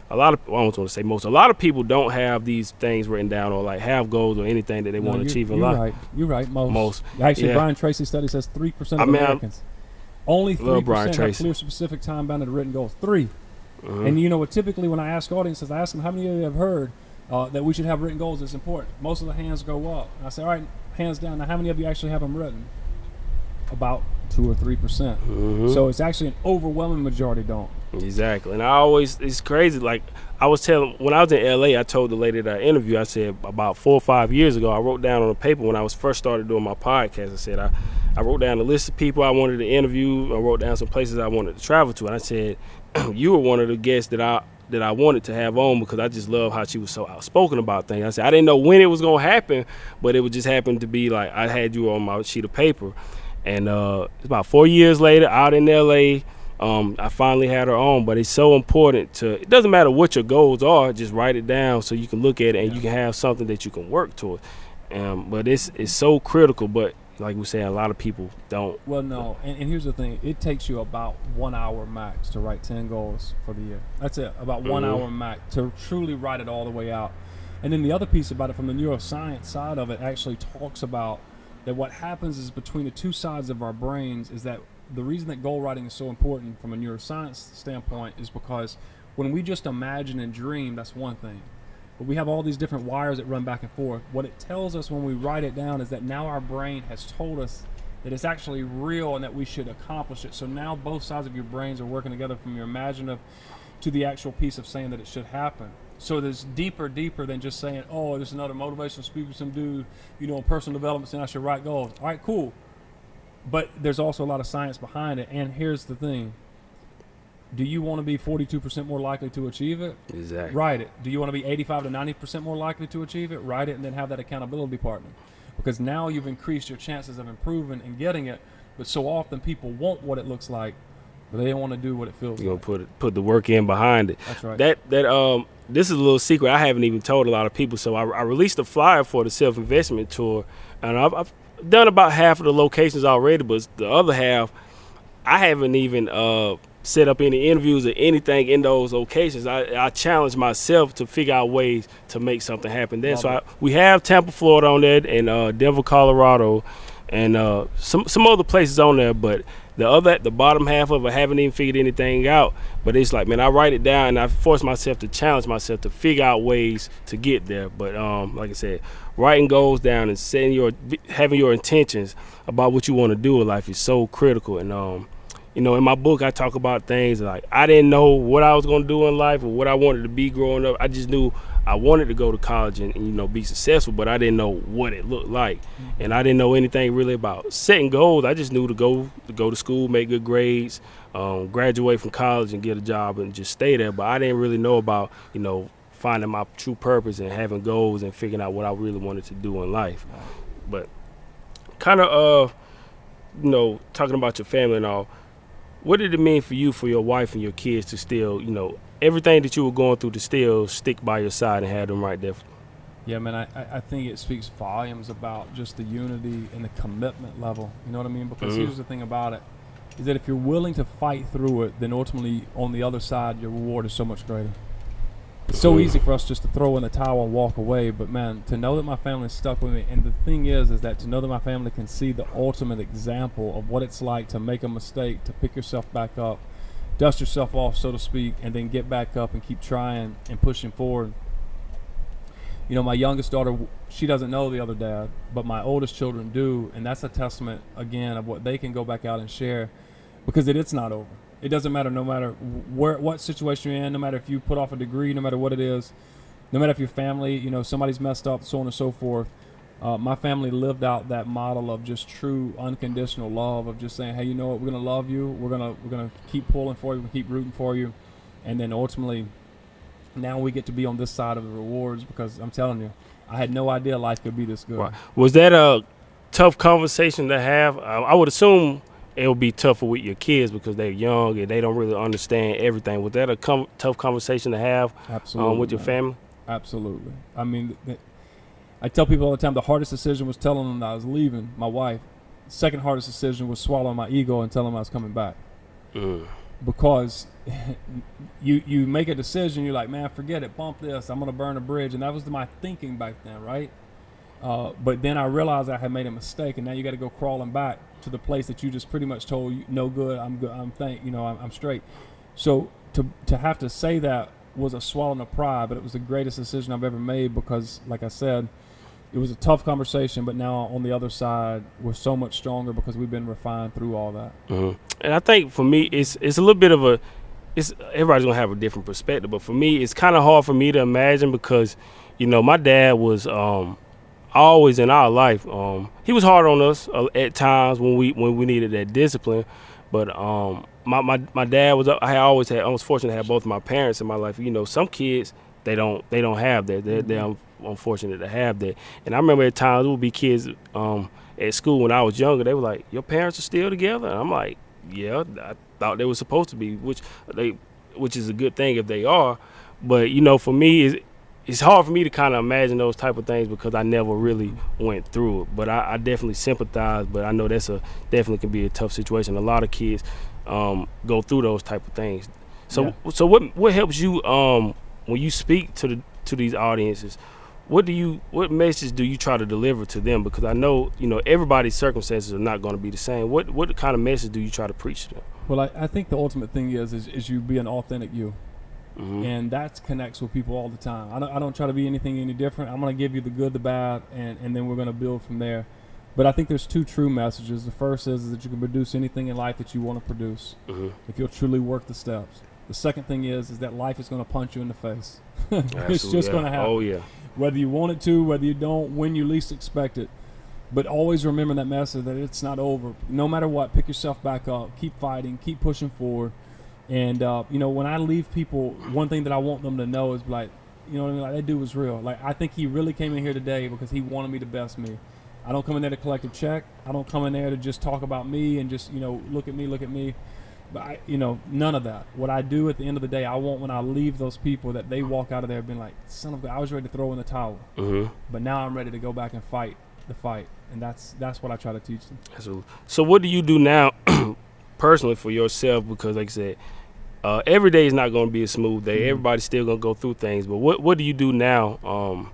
a lot of people don't have these things written down or like have goals or anything that they want to achieve in life. You're right. Most. Actually, Brian Tracy's study says 3% of Americans. Only 3% have clear, specific, time-bounded written goals. 3. And typically when I ask audiences, I ask them how many of you have heard that we should have written goals. It's important. Most of the hands go up. And I say, all right, hands down. Now, how many of you actually have them written? About 2 or 3%. So it's actually an overwhelming majority don't. Exactly. And it's crazy. Like I was telling, when I was in LA, I told the lady that I interviewed, I said about 4 or 5 years ago, I wrote down on a paper when I was first started doing my podcast, I said, I wrote down a list of people I wanted to interview. I wrote down some places I wanted to travel to. And I said, you were one of the guests that I wanted to have on because I just love how she was so outspoken about things. I said, I didn't know when it was going to happen, but it would just happen to be like I had you on my sheet of paper. And it's about 4 years later, out in LA, I finally had her on. But it's so important it doesn't matter what your goals are, just write it down so you can look at it and you can have something that you can work toward. But it's so critical, but like we said, a lot of people don't. Well, no, and here's the thing. It takes you about 1 hour max to write 10 goals for the year. That's it, about 1 hour max to truly write it all the way out. And then the other piece about it from the neuroscience side of it actually talks about that what happens is between the two sides of our brains is that the reason that goal writing is so important from a neuroscience standpoint is because when we just imagine and dream, that's one thing. But we have all these different wires that run back and forth. What it tells us when we write it down is that now our brain has told us that it's actually real and that we should accomplish it. So now both sides of your brains are working together from your imaginative to the actual piece of saying that it should happen. So there's deeper than just saying, oh, there's another motivational speaker, some dude, in personal development saying I should write goals. All right, cool. But there's also a lot of science behind it. And here's the thing. Do you want to be 42% more likely to achieve it? Exactly. Write it. Do you want to be 85 to 90% more likely to achieve it? Write it and then have that accountability partner. Because now you've increased your chances of improving and getting it. But so often people want what it looks like, but they don't want to do what it feels You're like. gonna put the work in behind it. That's right. This is a little secret I haven't even told a lot of people. So I released a flyer for the self-investment tour, and I've done about half of the locations already, but the other half I haven't even set up any interviews or anything in those locations. I challenge myself to figure out ways to make something happen there. So we have Tampa, Florida on there, and Denver, Colorado, and some other places on there, but the bottom half of it, I haven't even figured anything out. But it's like, man, I write it down and I force myself to challenge myself to figure out ways to get there. But like I said, writing goals down and having your intentions about what you want to do in life is so critical. And in my book, I talk about things like I didn't know what I was going to do in life or what I wanted to be growing up. I just knew I wanted to go to college and be successful, but I didn't know what it looked like. Mm-hmm. And I didn't know anything really about setting goals. I just knew to go to school, make good grades, graduate from college and get a job and just stay there. But I didn't really know about, finding my true purpose and having goals and figuring out what I really wanted to do in life. But kind of, talking about your family and all, what did it mean for you, for your wife and your kids to still, everything that you were going through to still stick by your side and have them right there? Yeah, man, I think it speaks volumes about just the unity and the commitment level. You know what I mean? Because here's the thing about it, is that if you're willing to fight through it, then ultimately on the other side, your reward is so much greater. It's so easy for us just to throw in the towel and walk away, but man, to know that my family's stuck with me, and the thing is that to know that my family can see the ultimate example of what it's like to make a mistake, to pick yourself back up, dust yourself off, so to speak, and then get back up and keep trying and pushing forward. My youngest daughter, she doesn't know the other dad, but my oldest children do, and that's a testament, again, of what they can go back out and share, because it's not over. It doesn't matter, no matter what situation you're in, no matter if you put off a degree, no matter what it is, no matter if your family, somebody's messed up, so on and so forth. My family lived out that model of just true unconditional love, of just saying, hey, you know what, we're going to love you, we're gonna keep pulling for you, we're going to keep rooting for you, and then ultimately now we get to be on this side of the rewards, because I'm telling you, I had no idea life could be this good. Right. Was that a tough conversation to have? I would assume it would be tougher with your kids because they're young and they don't really understand everything. Was that a tough conversation to have? Absolutely, with your family? Absolutely. I mean, I tell people all the time, the hardest decision was telling them that I was leaving, my wife. The second hardest decision was swallowing my ego and telling them I was coming back. Because you make a decision, you're like, man, forget it, bump this, I'm going to burn a bridge. And that was my thinking back then, right? But then I realized I had made a mistake, and now you got to go crawling back to the place that you just pretty much told you, no good, I'm good, I'm straight. So to have to say that was a swallowing of pride, but it was the greatest decision I've ever made, because, like I said, it was a tough conversation, but now on the other side, we're so much stronger because we've been refined through all that. And I think for me, it's a little bit of everybody's gonna have a different perspective, but for me, it's kind of hard for me to imagine because, my dad was always in our life. He was hard on us at times when we needed that discipline, but my dad was. I was fortunate to have both of my parents in my life. Some kids they don't have that. They're unfortunate to have that. And I remember at times there would be kids at school when I was younger. They were like, "Your parents are still together?" And I'm like, "Yeah, I thought they were supposed to be," which is a good thing if they are. But for me, it's hard for me to kind of imagine those type of things because I never really went through it. But I definitely sympathize. But I know definitely can be a tough situation. A lot of kids go through those type of things. So what helps you when you speak to these audiences? What message do you try to deliver to them? Because I know everybody's circumstances are not going to be the same. What kind of message do you try to preach to them? Well, I think the ultimate thing is you be an authentic you. And that connects with people all the time. I don't try to be anything any different. I'm going to give you the good, the bad, and then we're going to build from there. But I think there's two true messages. The first is that you can produce anything in life that you want to produce if you'll truly work the steps. The second thing is that life is going to punch you in the face. It's just going to happen. Oh, yeah. Whether you want it to, whether you don't, when you least expect it. But always remember that message that it's not over. No matter what, pick yourself back up, keep fighting, keep pushing forward. And, when I leave people, one thing that I want them to know is like, you know what I mean? Like, that dude was real. Like, I think he really came in here today because he wanted me to best me. I don't come in there to collect a check. I don't come in there to just talk about me and just, look at me. But, none of that. What I do at the end of the day, I want when I leave those people that they walk out of there being like, son of a, I was ready to throw in the towel. Mm-hmm. But now I'm ready to go back and fight the fight. And that's what I try to teach them. Absolutely. So what do you do now personally for yourself? Because like I said, every day is not going to be a smooth day. Mm-hmm. Everybody's still going to go through things. But what do you do now,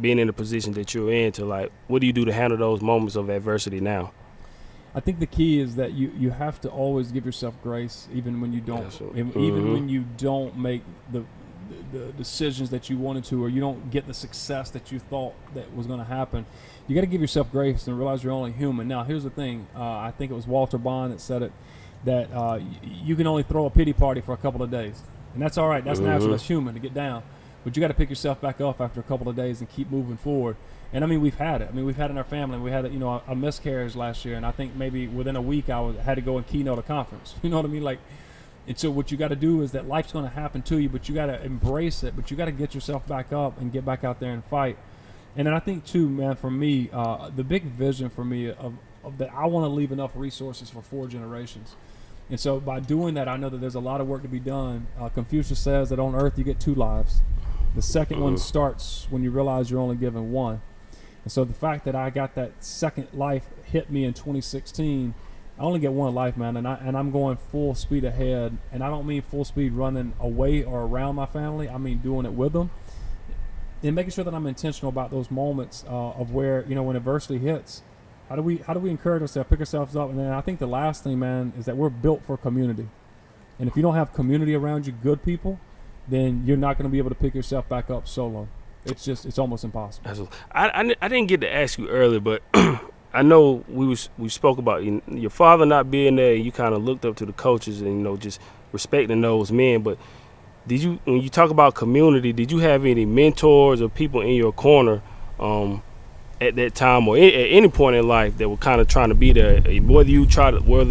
being in the position that you're in, to like, what do you do to handle those moments of adversity now? I think the key is that you have to always give yourself grace, even when you don't, even when you don't make the decisions that you wanted to, or you don't get the success that you thought that was going to happen. You got to give yourself grace and realize you're only human. Now, here's the thing. I think it was Walter Bond that said it, that you can only throw a pity party for a couple of days. And that's all right. That's natural. That's human to get down. But you got to pick yourself back up after a couple of days and keep moving forward. And, I mean, we've had it. I mean, we've had it in our family. We had, a miscarriage last year. And I think maybe within a week I had to go and keynote a conference. You know what I mean? Like, and so what you got to do is that life's going to happen to you, but you got to embrace it. But you got to get yourself back up and get back out there and fight. And then I think, too, man, for me, the big vision for me of that I want to leave enough resources for 4 generations. And so by doing that, I know that there's a lot of work to be done. Confucius says that on earth you get 2 lives. The second one starts when you realize you're only given one. And so the fact that I got that second life hit me in 2016, I only get one life, man, and I'm going full speed ahead. And I don't mean full speed running away or around my family. I mean doing it with them. And making sure that I'm intentional about those moments of where, when adversity hits, how do we encourage ourselves, pick ourselves up? And then I think the last thing, man, is that we're built for community. And if you don't have community around you, good people, then you're not going to be able to pick yourself back up solo. It's almost impossible. Absolutely. I didn't get to ask you earlier, but I know we spoke about your father not being there, and you kind of looked up to the coaches and, just respecting those men. But when you talk about community, did you have any mentors or people in your corner at that time or at any point in life that were kind of trying to be there, whether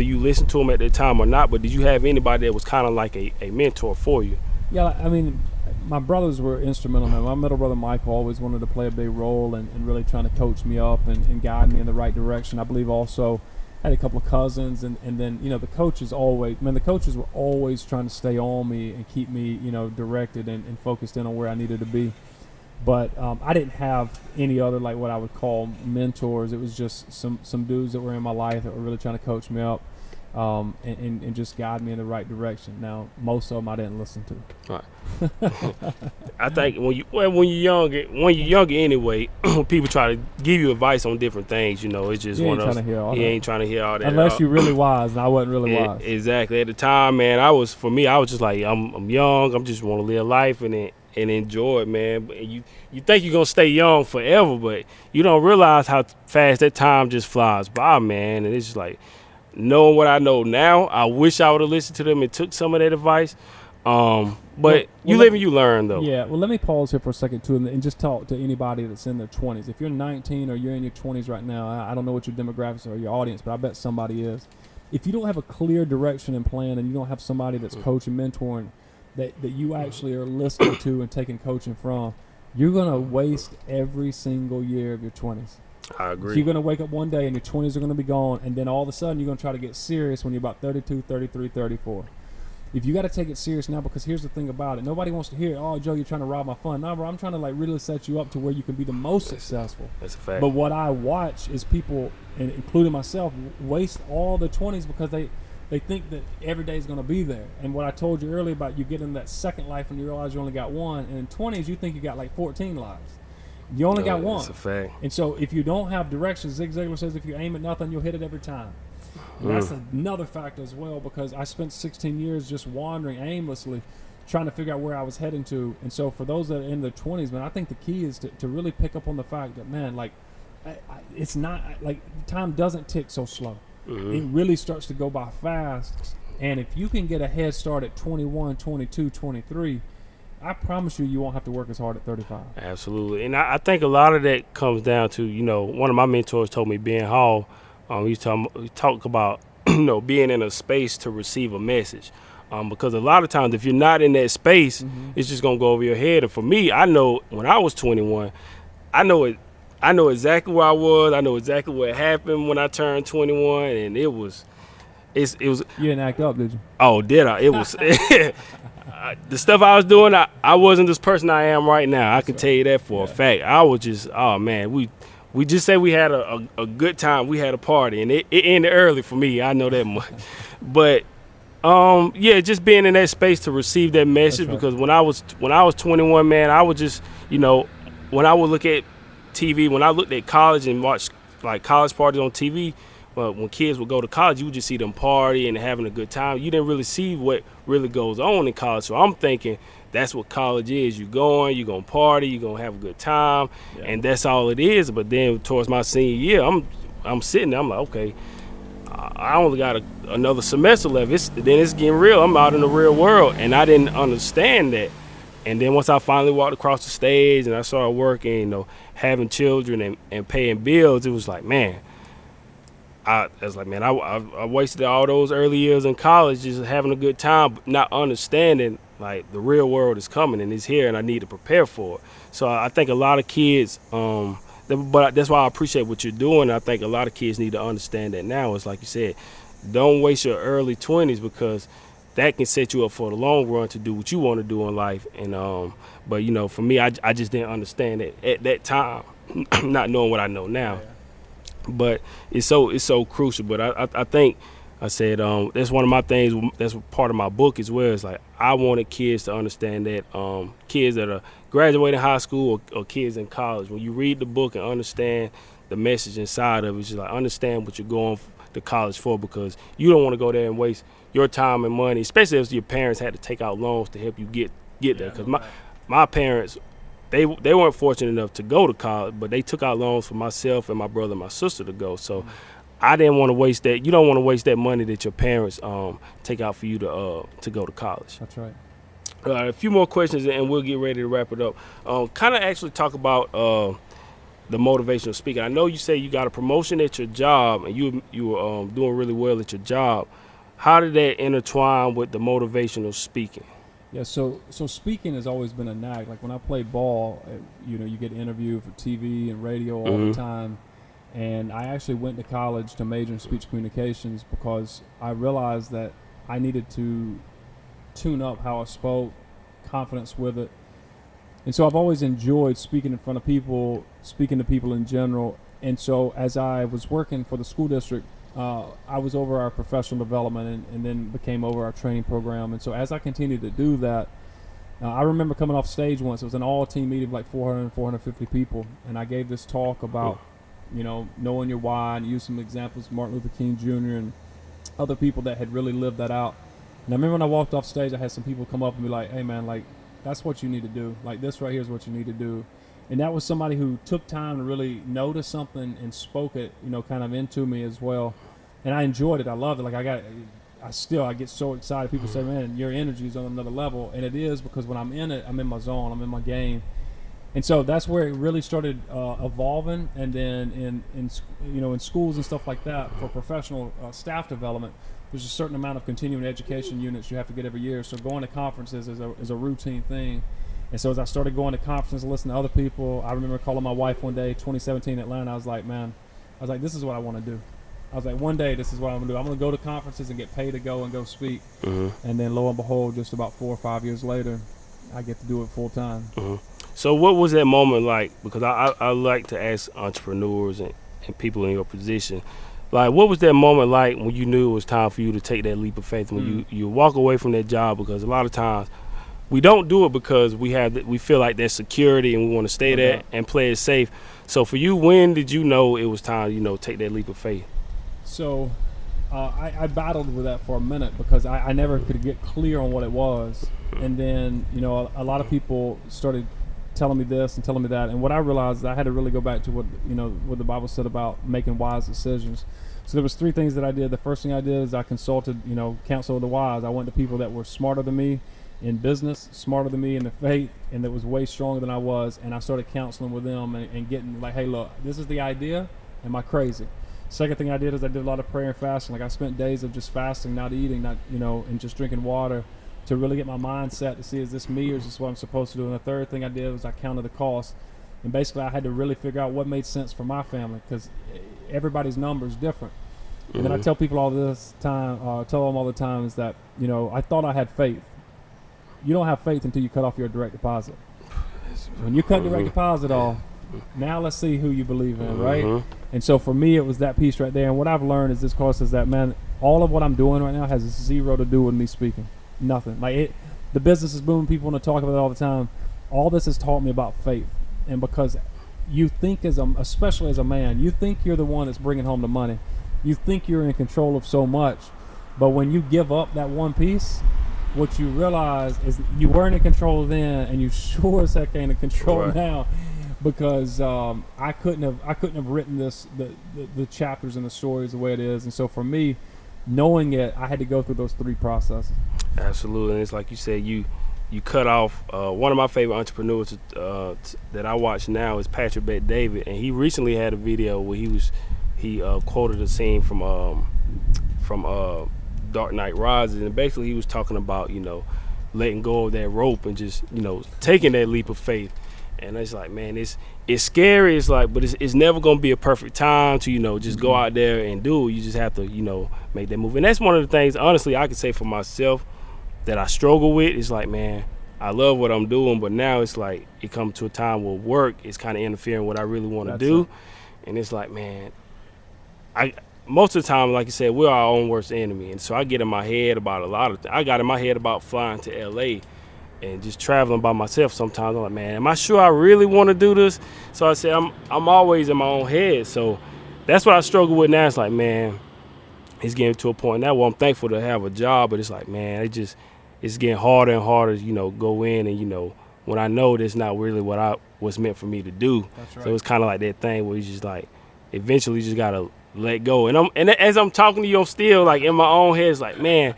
you listened to them at that time or not? But did you have anybody that was kind of like a mentor for you? Yeah, I mean, my brothers were instrumental. My middle brother Michael always wanted to play a big role and really trying to coach me up and guide me in the right direction. I believe also I had a couple of cousins, and then the coaches were always trying to stay on me and keep me directed and focused in on where I needed to be. But I didn't have any other, like, what I would call mentors. It was just some dudes that were in my life that were really trying to coach me up and just guide me in the right direction. Now, most of them I didn't listen to. Right. I think when you're younger anyway, people try to give you advice on different things. It's just you one of those. You ain't trying to hear all that. Unless you're really wise, and I wasn't really wise. Exactly. At the time, man, I was just like, I'm young. I'm just want to live life and enjoy it, man. But you think you're gonna stay young forever, but you don't realize how fast that time just flies by, man. And it's just like, knowing what I know now, I wish I would have listened to them and took some of that advice. But you live and you learn, though. Yeah, well, let me pause here for a second, too, and just talk to anybody that's in their 20s. If you're 19 or you're in your 20s right now, I don't know what your demographics or your audience, but I bet somebody is. If you don't have a clear direction and plan, and you don't have somebody that's coaching, mentoring, that you actually are listening to and taking coaching from, you're going to waste every single year of your 20s. I agree. So you're going to wake up one day and your 20s are going to be gone, and then all of a sudden you're going to try to get serious when you're about 32, 33, 34. If you got to take it serious now, because here's the thing about it. Nobody wants to hear, oh, Joe, you're trying to rob my fun. No, bro, I'm trying to really set you up to where you can be the most successful. That's a fact. But what I watch is people, and including myself, waste all the 20s because they think that every day is going to be there. And what I told you earlier about you getting that second life and you realize you only got one, and in 20s you think you got like 14 lives. You only got one. That's a fact. And so if you don't have direction, Zig Ziglar says if you aim at nothing, you'll hit it every time. And that's another factor as well, because I spent 16 years just wandering aimlessly trying to figure out where I was heading to. And so for those that are in their 20s, man, I think the key is to really pick up on the fact that, man, like, it's not like time doesn't tick so slow. It really starts to go by fast. And if you can get a head start at 21, 22, 23, I promise you won't have to work as hard at 35. Absolutely. And I think a lot of that comes down to, one of my mentors told me, Ben Hall, he talked about, being in a space to receive a message. Because a lot of times if you're not in that space, it's just going to go over your head. And for me, I know when I was 21, I know exactly where I was. I know exactly what happened when I turned 21, and it was. You didn't act up, did you? Oh, did I? It was the stuff I was doing. I wasn't this person I am right now. I can tell you that for a fact. I was just, oh man, we just say we had a good time. We had a party, and it ended early for me. I know that much, but. Just being in that space to receive that message. Right. Because when I was 21, man, I would just, when I would look at TV, when I looked at college and watched like college parties on TV, when kids would go to college, you would just see them partying and having a good time. You didn't really see what really goes on in college. So I'm thinking that's what college is. You're going to party, you're going to have a good time, and that's all it is. But then towards my senior year, I'm sitting there, I'm like, okay, I only got another semester left. Then it's getting real. I'm out in the real world, and I didn't understand that. And then once I finally walked across the stage and I started working, having children and paying bills, it was like, man, I wasted all those early years in college just having a good time, but not understanding like the real world is coming and it's here, and I need to prepare for it. So I think a lot of kids. But that's why I appreciate what you're doing. I think a lot of kids need to understand that now. It's like you said, don't waste your early 20s, because that can set you up for the long run to do what you want to do in life. And but for me, I just didn't understand it at that time, not knowing what I know now. But it's so crucial. But I think I said that's one of my things. That's part of my book as well. It's like I wanted kids to understand that kids that are graduating high school or kids in college, when you read the book and understand the message inside of it, it's just like understand what you're going to college for, because you don't want to go there and waste your time and money, especially if your parents had to take out loans to help you get there. Because my parents, they weren't fortunate enough to go to college, but they took out loans for myself and my brother and my sister to go. So I didn't want to waste that. You don't want to waste that money that your parents take out for you to go to college. That's right. A few more questions and we'll get ready to wrap it up. Kind of actually talk about the motivational speaking. I know you say you got a promotion at your job and you were doing really well at your job. How did that intertwine with the motivational speaking? Yeah, so speaking has always been a knack. Like when I play ball, you get interviewed for TV and radio all the time. And I actually went to college to major in speech communications because I realized that I needed to tune up how I spoke, confidence with it. And so I've always enjoyed speaking in front of people, speaking to people in general. And so as I was working for the school district, I was over our professional development and then became over our training program. And so as I continued to do that, I remember coming off stage once. It was an all-team meeting of like 400, 450 people. And I gave this talk about, knowing your why, and used some examples, Martin Luther King Jr. and other people that had really lived that out. And I remember when I walked off stage, I had some people come up and be like, hey, man, like, that's what you need to do. Like, this right here is what you need to do. And that was somebody who took time to really notice something and spoke it, kind of into me as well. And I enjoyed it. I loved it. Like, I get so excited. People say, man, your energy is on another level. And it is, because when I'm in it, I'm in my zone. I'm in my game. And so that's where it really started evolving. And then in schools and stuff like that, for professional staff development, there's a certain amount of continuing education units you have to get every year. So going to conferences is a routine thing. And so as I started going to conferences and listening to other people, I remember calling my wife one day, 2017 Atlanta. I was like, this is what I want to do. I was like, one day, this is what I'm going to do. I'm going to go to conferences and get paid to go and go speak. And then lo and behold, just about 4 or 5 years later, I get to do it full time. So what was that moment like? Because I like to ask entrepreneurs and people in your position, like, what was that moment like when you knew it was time for you to take that leap of faith, when you walk away from that job? Because a lot of times we don't do it because we feel like there's security and we want to stay there and play it safe. So for you, when did you know it was time, take that leap of faith? So I battled with that for a minute because I never could get clear on what it was. And then, a lot of people started telling me this and telling me that. And what I realized is I had to really go back to what the Bible said about making wise decisions. So there was 3 things that I did. The first thing I did is I consulted, counsel of the wise. I went to people that were smarter than me in business, smarter than me in the faith, and that was way stronger than I was. And I started counseling with them and getting like, hey, look, this is the idea. Am I crazy? Second thing I did is I did a lot of prayer and fasting. Like I spent days of just fasting, not eating, not and just drinking water to really get my mindset to see, is this me or is this what I'm supposed to do? And the third thing I did was I counted the cost. And basically I had to really figure out what made sense for my family, because everybody's number is different. And then I tell people all this time, tell them all the time is that, I thought I had faith. You don't have faith until you cut off your direct deposit. When you cut direct deposit off, now let's see who you believe in, right? And so for me, it was that piece right there. And what I've learned is this course is that, man, all of what I'm doing right now has zero to do with me speaking. Nothing. The business is booming. People want to talk about it all the time. All this has taught me about faith. And because you think especially as a man, you think you're the one that's bringing home the money. You think you're in control of so much. But when you give up that one piece, what you realize is you weren't in control then, and you sure as heck ain't in control now, because I couldn't have written the chapters and the stories the way it is. And so for me, knowing it, I had to go through those three processes. Absolutely. And it's like you said, you cut off one of my favorite entrepreneurs that I watch now is Patrick Bet-David, and he recently had a video where he quoted a scene from Dark Knight Rises, and basically he was talking about letting go of that rope and just taking that leap of faith. And it's like, man, it's scary. It's like, but it's never gonna be a perfect time to just go out there and do it. You just have to make that move. And that's one of the things, honestly, I can say for myself that I struggle with. It's like, man, I love what I'm doing, but now it's like it comes to a time where work is kind of interfering with what I really want to do. And it's like, man, most of the time, like you said, we're our own worst enemy. And so I get in my head about a lot of things. I got in my head about flying to LA and just traveling by myself. Sometimes I'm like, man, am I sure I really want to do this? So I said, I'm always in my own head. So that's what I struggle with now. It's like, man, it's getting to a point now where I'm thankful to have a job, but it's like, man, it's getting harder and harder to go in and when I know that's not really what's meant for me to do. That's right. So it's kind of like that thing where you just like eventually just gotta let go. And as I'm talking to you, I'm still like in my own head. It's like, man,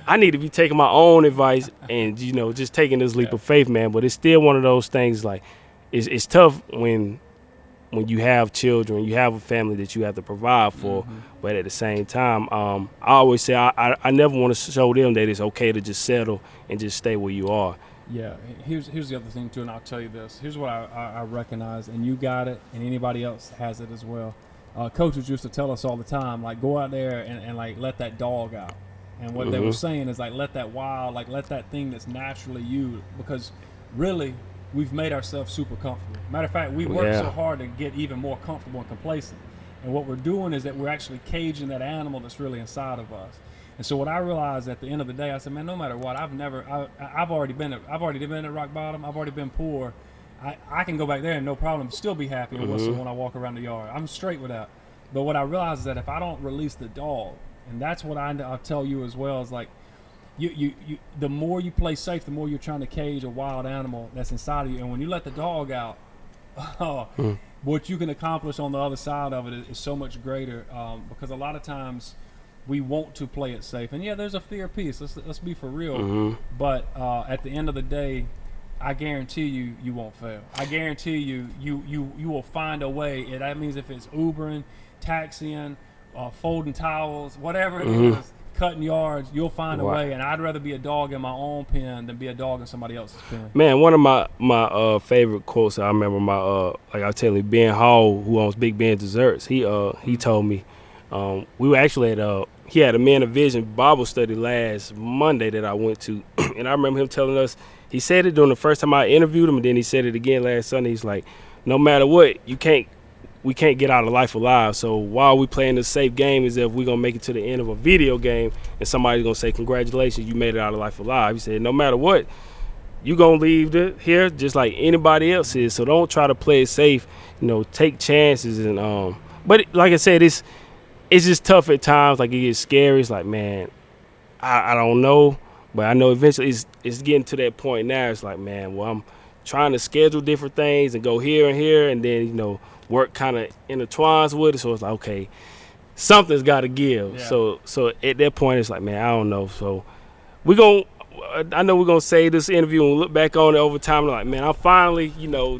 I need to be taking my own advice and just taking this leap of faith, man. But it's still one of those things like it's tough when you have children, you have a family that you have to provide for. But at the same time, I always say I never want to show them that it's okay to just settle and just stay where you are. Yeah, here's the other thing too, and I'll tell you this. Here's what I recognize, and you got it, and anybody else has it as well. Coaches used to tell us all the time, like, go out there and like let that dog out. And what they were saying is like let that thing that's naturally you, because really we've made ourselves super comfortable. Matter of fact, we work so hard to get even more comfortable and complacent. And what we're doing is that we're actually caging that animal that's really inside of us. And so what I realized at the end of the day, I said, man, no matter what, I've already been at rock bottom. I've already been poor. I can go back there and no problem, still be happy when I walk around the yard. I'm straight with that. But what I realized is that if I don't release the dog, and that's what I'll tell you as well, is like you the more you play safe, the more you're trying to cage a wild animal that's inside of you. And when you let the dog out, what you can accomplish on the other side of it is so much greater, because a lot of times we want to play it safe. And yeah, there's a fear piece. Let's be for real. But at the end of the day, I guarantee you won't fail. I guarantee you will find a way. And that means if it's Ubering, taxiing, folding towels, whatever it is, cutting yards, you'll find a way. And I'd rather be a dog in my own pen than be a dog in somebody else's pen. Man, one of my favorite quotes, I remember like I was telling you, Ben Hall, who owns Big Ben Desserts, he told me, we were actually he had a Men of Vision Bible study last Monday that I went to. And I remember him telling us, he said it during the first time I interviewed him, and then he said it again last Sunday. He's like, no matter what, we can't get out of life alive. So while we playing this safe game, is if we're going to make it to the end of a video game and somebody's going to say, congratulations, you made it out of life alive. He said, no matter what, you're going to leave here just like anybody else is. So don't try to play it safe, take chances. And but like I said, it's just tough at times. Like it gets scary. It's like, man, I don't know. But I know eventually it's getting to that point now. It's like, man, well, I'm trying to schedule different things and go here and here, and then, work kind of intertwines with it. So it's like, okay, something's got to give. Yeah. So at that point, it's like, man, I don't know. So we're going to, I know we're gonna say this interview and look back on it over time. Like, man, I'm finally,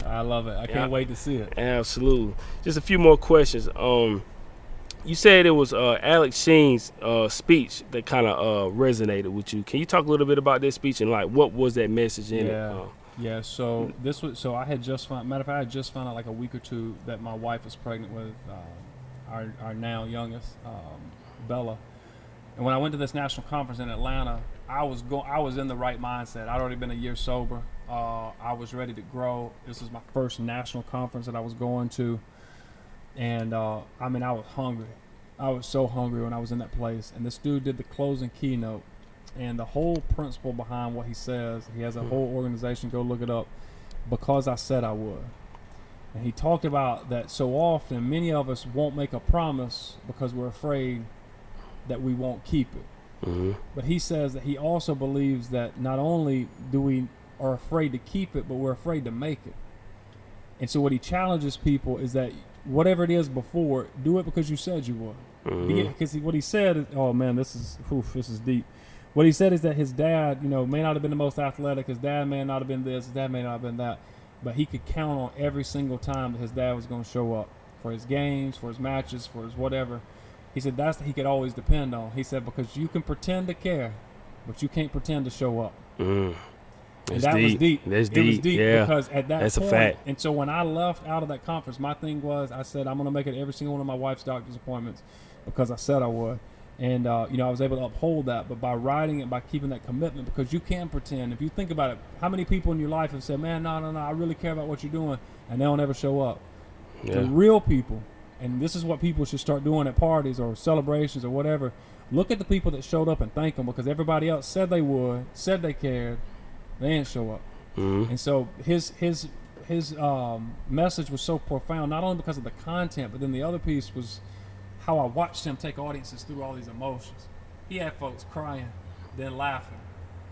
I love it. I can't wait to see it. Absolutely. Just a few more questions. You said it was Alex Sheen's speech that kind of resonated with you. Can you talk a little bit about this speech and like what was that message in it? Yeah. So I had just found. Matter of fact, I just found out like a week or two that my wife is pregnant with our now youngest, Bella. And when I went to this national conference in Atlanta, I was in the right mindset. I'd already been a year sober. I was ready to grow. This was my first national conference that I was going to. And I was hungry. I was so hungry when I was in that place. And this dude did the closing keynote. And the whole principle behind what he says, he has a whole organization, go look it up, because I said I would. And he talked about that so often, many of us won't make a promise because we're afraid that we won't keep it. Mm-hmm. But he says that he also believes that not only do we are afraid to keep it, but we're afraid to make it. And so what he challenges people is that whatever it is before, do it because you said you would. Mm-hmm. Because what he said is, oh man, this is deep. What he said is that his dad, may not have been the most athletic. His dad may not have been this. His dad may not have been that. But he could count on every single time that his dad was going to show up for his games, for his matches, for his whatever. He said that's he could always depend on. He said because you can pretend to care, but you can't pretend to show up. Mm. And that was deep. That's deep. It was deep because at that that's point, a fact. And so when I left out of that conference, my thing was I said I'm going to make it every single one of my wife's doctor's appointments because I said I would. And, I was able to uphold that. But by writing it, by keeping that commitment, because you can pretend. If you think about it, how many people in your life have said, man, no, I really care about what you're doing, and they don't ever show up. Yeah. The real people, and this is what people should start doing at parties or celebrations or whatever, look at the people that showed up and thank them because everybody else said they would, said they cared, they didn't show up. Mm-hmm. And so his message was so profound, not only because of the content, but then the other piece was how I watched him take audiences through all these emotions. He had folks crying, then laughing,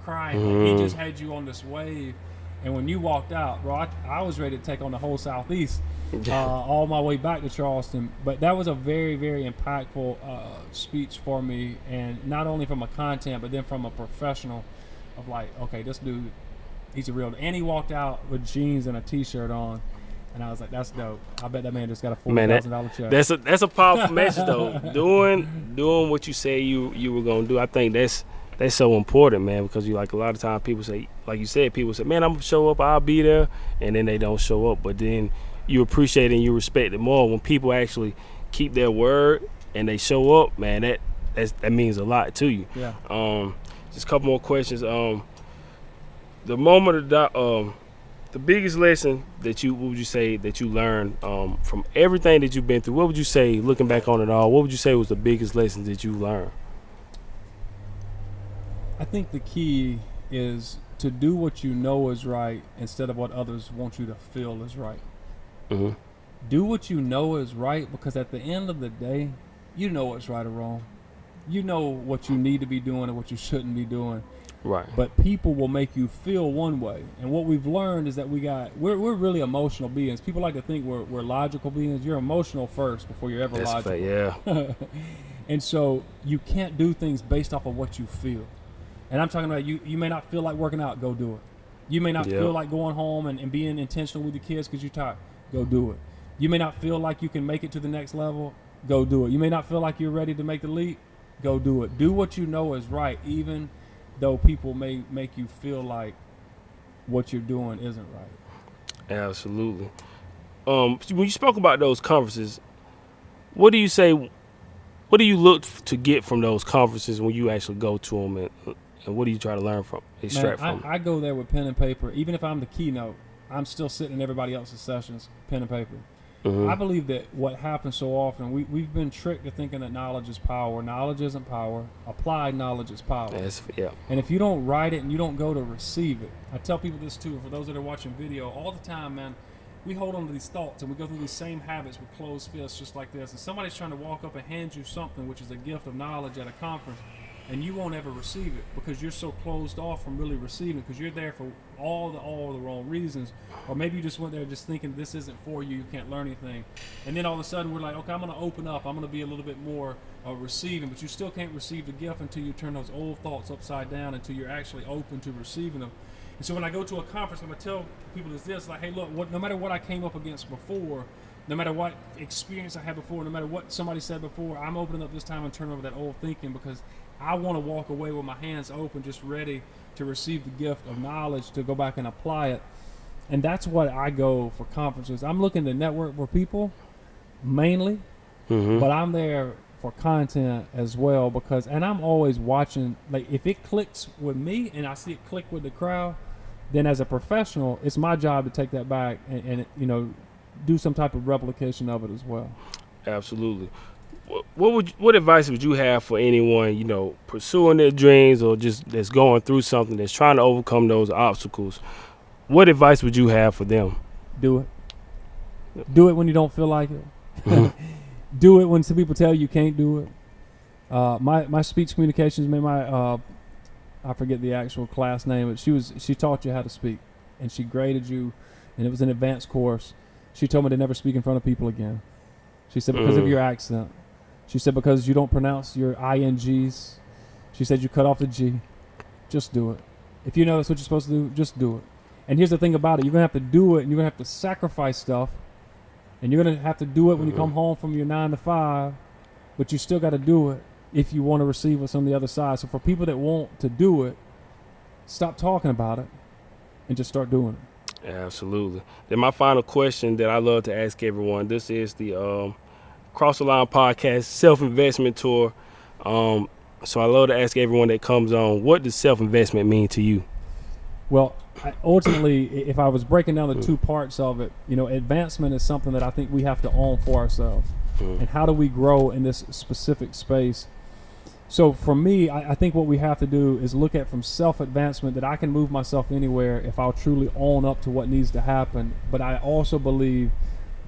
crying. Mm-hmm. He just had you on this wave. And when you walked out, bro, I was ready to take on the whole Southeast all my way back to Charleston. But that was a very, very impactful speech for me. And not only from a content, but then from a professional of like, okay, this dude, he's a real. And he walked out with jeans and a T-shirt on. And I was like, that's dope. I bet that man just got a $40,000 check. That's a powerful message, though. Doing what you say you were going to do. I think that's so important, man, because you like a lot of times people say, like you said, people say, man, I'm going to show up, I'll be there, and then they don't show up. But then you appreciate it and you respect it more when people actually keep their word and they show up, man, that means a lot to you. Yeah. Just a couple more questions. The moment of the biggest lesson what would you say that you learned from everything that you've been through? What would you say, looking back on it all, what would you say was the biggest lessons that you learned? I think the key is to do what you know is right instead of what others want you to feel is right. Mm-hmm. Do what you know is right because at the end of the day, you know what's right or wrong. You know what you need to be doing and what you shouldn't be doing. Right. But people will make you feel one way. And what we've learned is that we're really emotional beings. People like to think we're logical beings. You're emotional first before you're ever logical. Fact, yeah. And so you can't do things based off of what you feel. And I'm talking about you may not feel like working out, go do it. You may not feel like going home and being intentional with your kids because you're tired, go do it. You may not feel like you can make it to the next level, go do it. You may not feel like you're ready to make the leap, go do it. Do what you know is right, even though people may make you feel like what you're doing isn't right. Absolutely. When you spoke about those conferences, what do you say, what do you look to get from those conferences when you actually go to them, and what do you try to learn from, extract from them? I go there with pen and paper. Even if I'm the keynote, I'm still sitting in everybody else's sessions, pen and paper. Mm-hmm. I believe that what happens so often, we've been tricked to thinking that knowledge is power. Knowledge isn't power. Applied knowledge is power. And if you don't write it and you don't go to receive it, I tell people this too, for those that are watching video, all the time, man, we hold on to these thoughts and we go through these same habits with closed fists just like this. And somebody's trying to walk up and hand you something, which is a gift of knowledge at a conference, and you won't ever receive it because you're so closed off from really receiving, because you're there for all the wrong reasons, or maybe you just went there just thinking this isn't for you, you can't learn anything, and then all of a sudden we're like, okay, I'm going to open up, I'm going to be a little bit more receiving, but you still can't receive the gift until you turn those old thoughts upside down, until you're actually open to receiving them. And so when I go to a conference, I'm going to tell people is this, like, hey, look, no matter what I came up against before, no matter what experience I had before, no matter what somebody said before, I'm opening up this time and turning over that old thinking, because I want to walk away with my hands open, just ready to receive the gift of knowledge, to go back and apply it. And that's what I go for conferences. I'm looking to network with people mainly, but I'm there for content as well, because, and I'm always watching, like, if it clicks with me and I see it click with the crowd, then as a professional, it's my job to take that back and do some type of replication of it as well. Absolutely. What advice would you have for anyone, pursuing their dreams or just that's going through something, that's trying to overcome those obstacles? What advice would you have for them? Do it. Do it when you don't feel like it. Do it when some people tell you can't do it. My speech communications, I forget the actual class name, but she taught you how to speak, and she graded you, and it was an advanced course. She told me to never speak in front of people again. She said because of your accent. She said because you don't pronounce your INGs. She said you cut off the G. Just do it. If you know that's what you're supposed to do, just do it. And here's the thing about it. You're going to have to do it, and you're going to have to sacrifice stuff. And you're going to have to do it when you come home from your 9 to 5. But you still got to do it if you want to receive what's on the other side. So for people that want to do it, stop talking about it and just start doing it. Absolutely. Then my final question that I love to ask everyone, this is the Cross the Line podcast self-investment tour. So I love to ask everyone that comes on, what does self-investment mean to you? Well, ultimately, if I was breaking down the two parts of it, advancement is something that I think we have to own for ourselves. And how do we grow in this specific space? So for me, I think what we have to do is look at from self-advancement that I can move myself anywhere if I'll truly own up to what needs to happen. But I also believe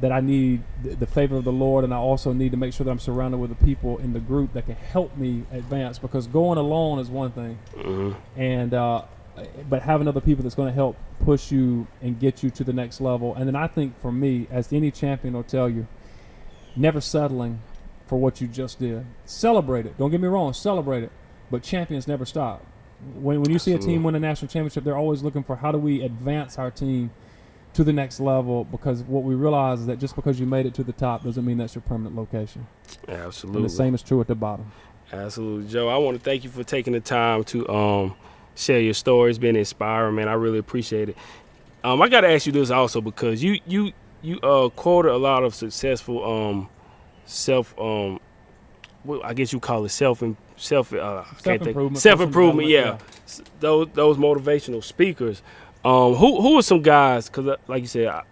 that I need the favor of the Lord, and I also need to make sure that I'm surrounded with the people in the group that can help me advance, because going alone is one thing. And but having other people that's going to help push you and get you to the next level. And then I think for me, as any champion will tell you, never settling for what you just did. Celebrate it. Don't get me wrong, celebrate it. But champions never stop. When you see a team win a national championship, they're always looking for how do we advance our team to the next level, because what we realize is that just because you made it to the top doesn't mean that's your permanent location. Absolutely. And the same is true at the bottom. Absolutely. Joe, I want to thank you for taking the time to share your story. It's been inspiring, man. I really appreciate it. I got to ask you this also, because you quoted a lot of successful I guess you call it self-improvement. Yeah. Those motivational speakers. Who are some guys? Because like you said,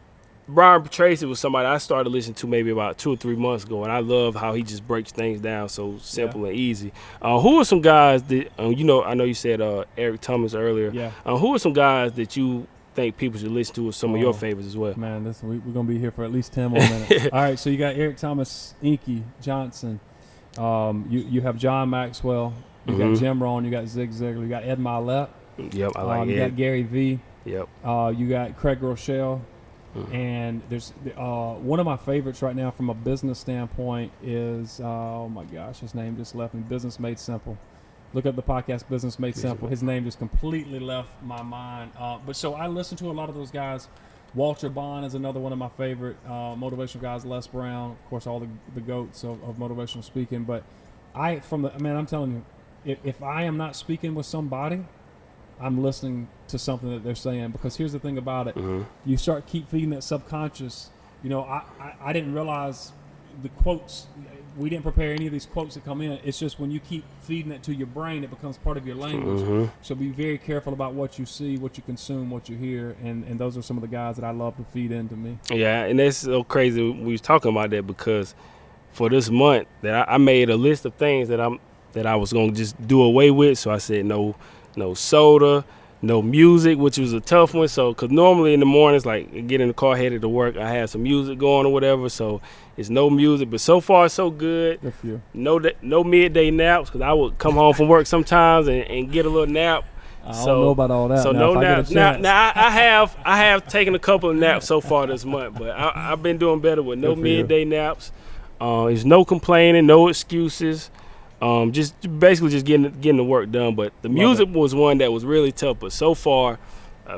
Brian Tracy was somebody I started listening to maybe about 2 or 3 months ago, and I love how he just breaks things down so simple and easy. Who are some guys that I know you said Eric Thomas earlier. Yeah. Who are some guys that you think people should listen to, with some of your favorites as well? Man, we're gonna be here for at least 10 more minutes. All right, so you got Eric Thomas, Inky Johnson. You have John Maxwell. You got Jim Rohn. You got Zig Ziglar. You got Ed Milet. Yep, I like You got Gary Vee. Yep. You got Craig Rochelle. And there's one of my favorites right now from a business standpoint is oh my gosh, his name just left me. Business Made Simple. Look up the podcast Business Made Simple. His name just completely left my mind. But so I listen to a lot of those guys. Walter Bond is another one of my favorite motivational guys. Les Brown, of course, all the goats of motivational speaking. But I'm telling you, if I am not speaking with somebody, I'm listening to something that they're saying, because here's the thing about it. You start keep feeding that subconscious. I didn't realize the quotes. We didn't prepare any of these quotes that come in. It's just when you keep feeding it to your brain, it becomes part of your language. So be very careful about what you see, what you consume, what you hear, and those are some of the guys that I love to feed into me. Yeah, and that's so crazy we was talking about that, because for this month that I made a list of things that I was gonna just do away with. So I said no soda, no music, which was a tough one. So, cause normally in the mornings, like get in the car headed to work, I have some music going or whatever. So it's no music, but so far so good. Good for you. No midday naps, cause I would come home from work sometimes and get a little nap. I don't know about all that. So now, no naps. Now I have taken a couple of naps so far this month, but I've been doing better with no midday naps. There's no complaining, no excuses. Just basically just getting the work done. But the music was one that was really tough. But so far,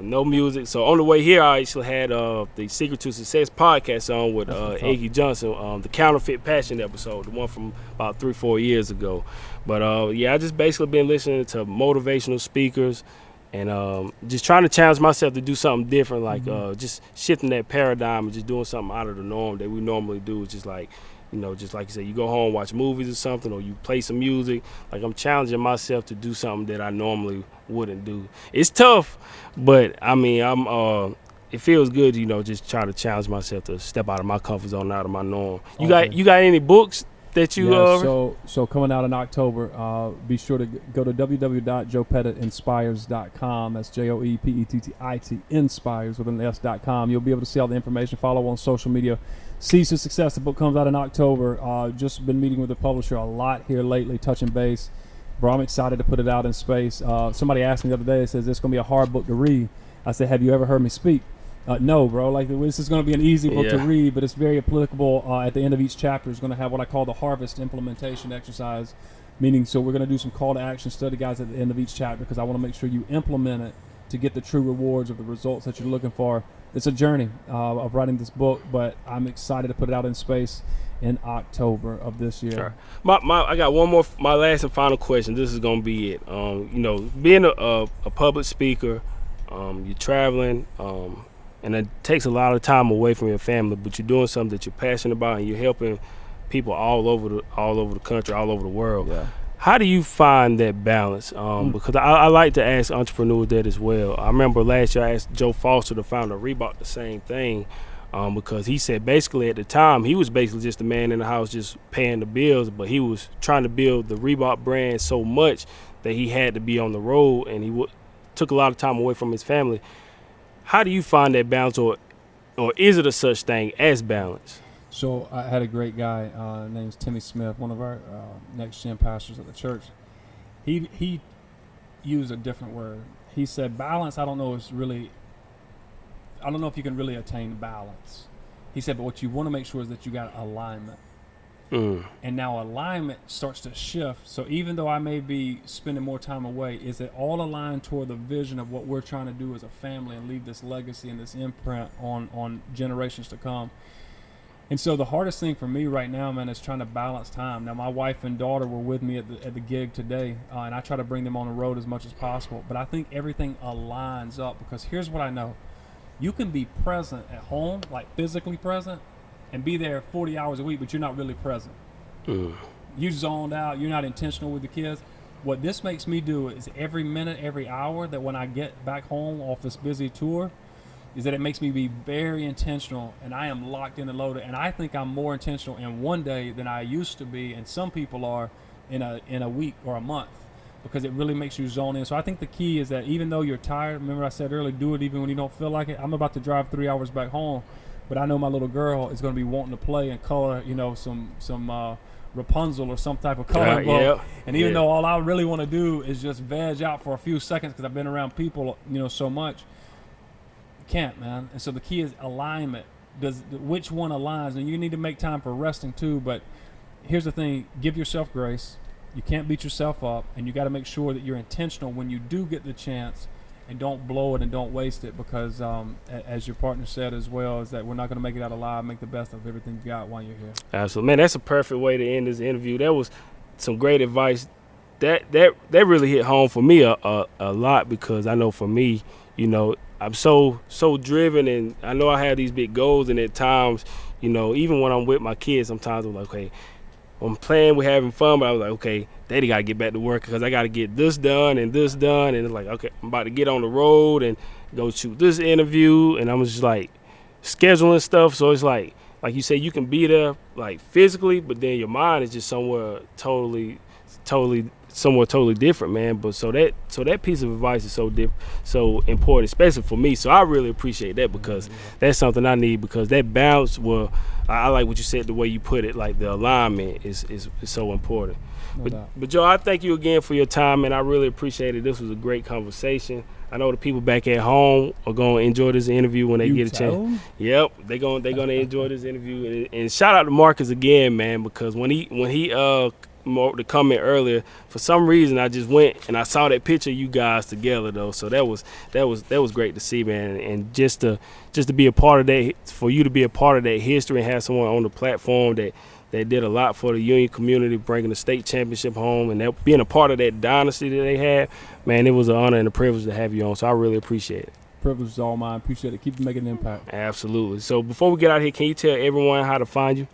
no music. So on the way here, I actually had the Secret to Success podcast on with Iggy Johnson, the Counterfeit Passion episode, the one from about 3-4 years ago. But yeah, I just basically been listening to motivational speakers and just trying to challenge myself to do something different, like just shifting that paradigm and just doing something out of the norm that we normally do. Just like, you know, just like you said, you go home, watch movies or something, or you play some music. Like, I'm challenging myself to do something that I normally wouldn't do. It's tough, but I mean, it feels good, you know, just try to challenge myself to step out of my comfort zone, out of my norm. You got any books that you so coming out in October, be sure to go to www.joepettitinspires.com. That's JoePettit inspires with an S.com. You'll be able to see all the information. Follow on social media. Seeds to Success, the book comes out in October. Just been meeting with the publisher a lot here lately, touching base. Bro, I'm excited to put it out in space. Somebody asked me the other day, says, this is going to be a hard book to read. I said, have you ever heard me speak? No, bro. Like, this is going to be an easy book to read, but it's very applicable. At the end of each chapter is going to have what I call the harvest implementation exercise, meaning so we're going to do some call to action study guides at the end of each chapter because I want to make sure you implement it to get the true rewards of the results that you're looking for. It's a journey of writing this book, but I'm excited to put it out in space in October of this year. Sure. I got one more, my last and final question. This is going to be it. You know, being a public speaker, you're traveling, and it takes a lot of time away from your family, but you're doing something that you're passionate about, and you're helping people all over the country, all over the world. Yeah. How do you find that balance? Because I like to ask entrepreneurs that as well. I remember last year I asked Joe Foster, the founder of Reebok, the same thing, because he said basically at the time he was basically just a man in the house just paying the bills, but he was trying to build the Reebok brand so much that he had to be on the road, and he took a lot of time away from his family. How do you find that balance, or is it a such thing as balance? So I had a great guy named Timmy Smith, one of our next-gen pastors at the church. He used a different word. He said balance, I don't know if you can really attain balance. He said, but what you want to make sure is that you got alignment. And now alignment starts to shift. So even though I may be spending more time away, is it all aligned toward the vision of what we're trying to do as a family and leave this legacy and this imprint on generations to come? And so the hardest thing for me right now, man, is trying to balance time. Now, my wife and daughter were with me at the gig today, and I try to bring them on the road as much as possible. But I think everything aligns up because here's what I know. You can be present at home, like physically present, and be there 40 hours a week, but you're not really present. You zoned out. You're not intentional with the kids. What this makes me do is every minute, every hour that when I get back home off this busy tour, is that it makes me be very intentional, and I am locked in and loaded. And I think I'm more intentional in one day than I used to be, and some people are in a week or a month, because it really makes you zone in. So I think the key is that even though you're tired, remember I said earlier, do it even when you don't feel like it. I'm about to drive 3 hours back home, but I know my little girl is going to be wanting to play and color, you know, some Rapunzel or some type of color book. And even though all I really want to do is just veg out for a few seconds because I've been around people, you know, so much, you can't, man. And so the key is alignment. Which one aligns? And you need to make time for resting too. But here's the thing: give yourself grace. You can't beat yourself up, and you got to make sure that you're intentional when you do get the chance. And don't blow it and don't waste it, because as your partner said as well, is that we're not going to make it out alive. Make the best of everything you got while you're here. Absolutely, man. That's a perfect way to end this interview. That was some great advice. That really hit home for me a lot, because I know for me, you know, I'm so driven, and I know I have these big goals, and at times, you know, even when I'm with my kids, sometimes I'm like, okay, I'm playing, we're having fun, but I was like, okay, Daddy got to get back to work because I got to get this done, and it's like, okay, I'm about to get on the road and go shoot this interview, and I'm just like scheduling stuff. So it's like you said, you can be there like physically, but then your mind is just somewhere totally somewhat totally different, man. But so that piece of advice is so important, especially for me. So I really appreciate that, because that's something I need, because that balance I like what you said, the way you put it, like the alignment is so important. But Joe, I thank you again for your time, and I really appreciate it. This was a great conversation. I know the people back at home are going to enjoy this interview when they get a chance. Yep, they're going to enjoy this interview. And shout out to Marcus again, man, because when he the comment earlier, for some reason I just went and I saw that picture of you guys together though. So that was great to see, man. And just to be a part of that, for you to be a part of that history and have someone on the platform that did a lot for the Union community, bringing the state championship home, and that being a part of that dynasty that they had, man, it was an honor and a privilege to have you on. So I really appreciate it. Privilege is all mine. Appreciate it. Keep making an impact. Absolutely. So before we get out here, can you tell everyone how to find you?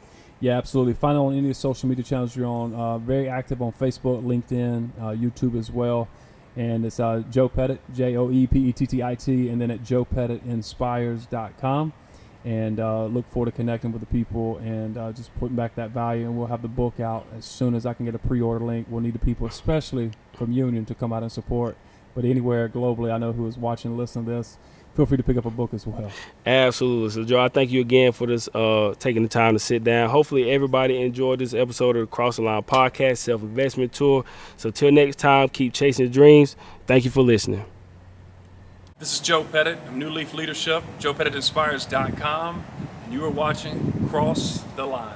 Yeah, absolutely. Find it on any of the social media channels you're on. Very active on Facebook, LinkedIn, YouTube as well. And it's Joe Pettit, JoePettit, and then at joepettitinspires.com. And look forward to connecting with the people and just putting back that value. And we'll have the book out as soon as I can get a pre-order link. We'll need the people, especially from Union, to come out and support. But anywhere globally, I know who is watching and listening to this, feel free to pick up a book as well. Absolutely. So, Joe, I thank you again for this, taking the time to sit down. Hopefully everybody enjoyed this episode of the Cross the Line Podcast, Self-Investment Tour. So till next time, keep chasing your dreams. Thank you for listening. This is Joe Pettit of New Leaf Leadership, JoePettitinspires.com, and you are watching Cross the Line.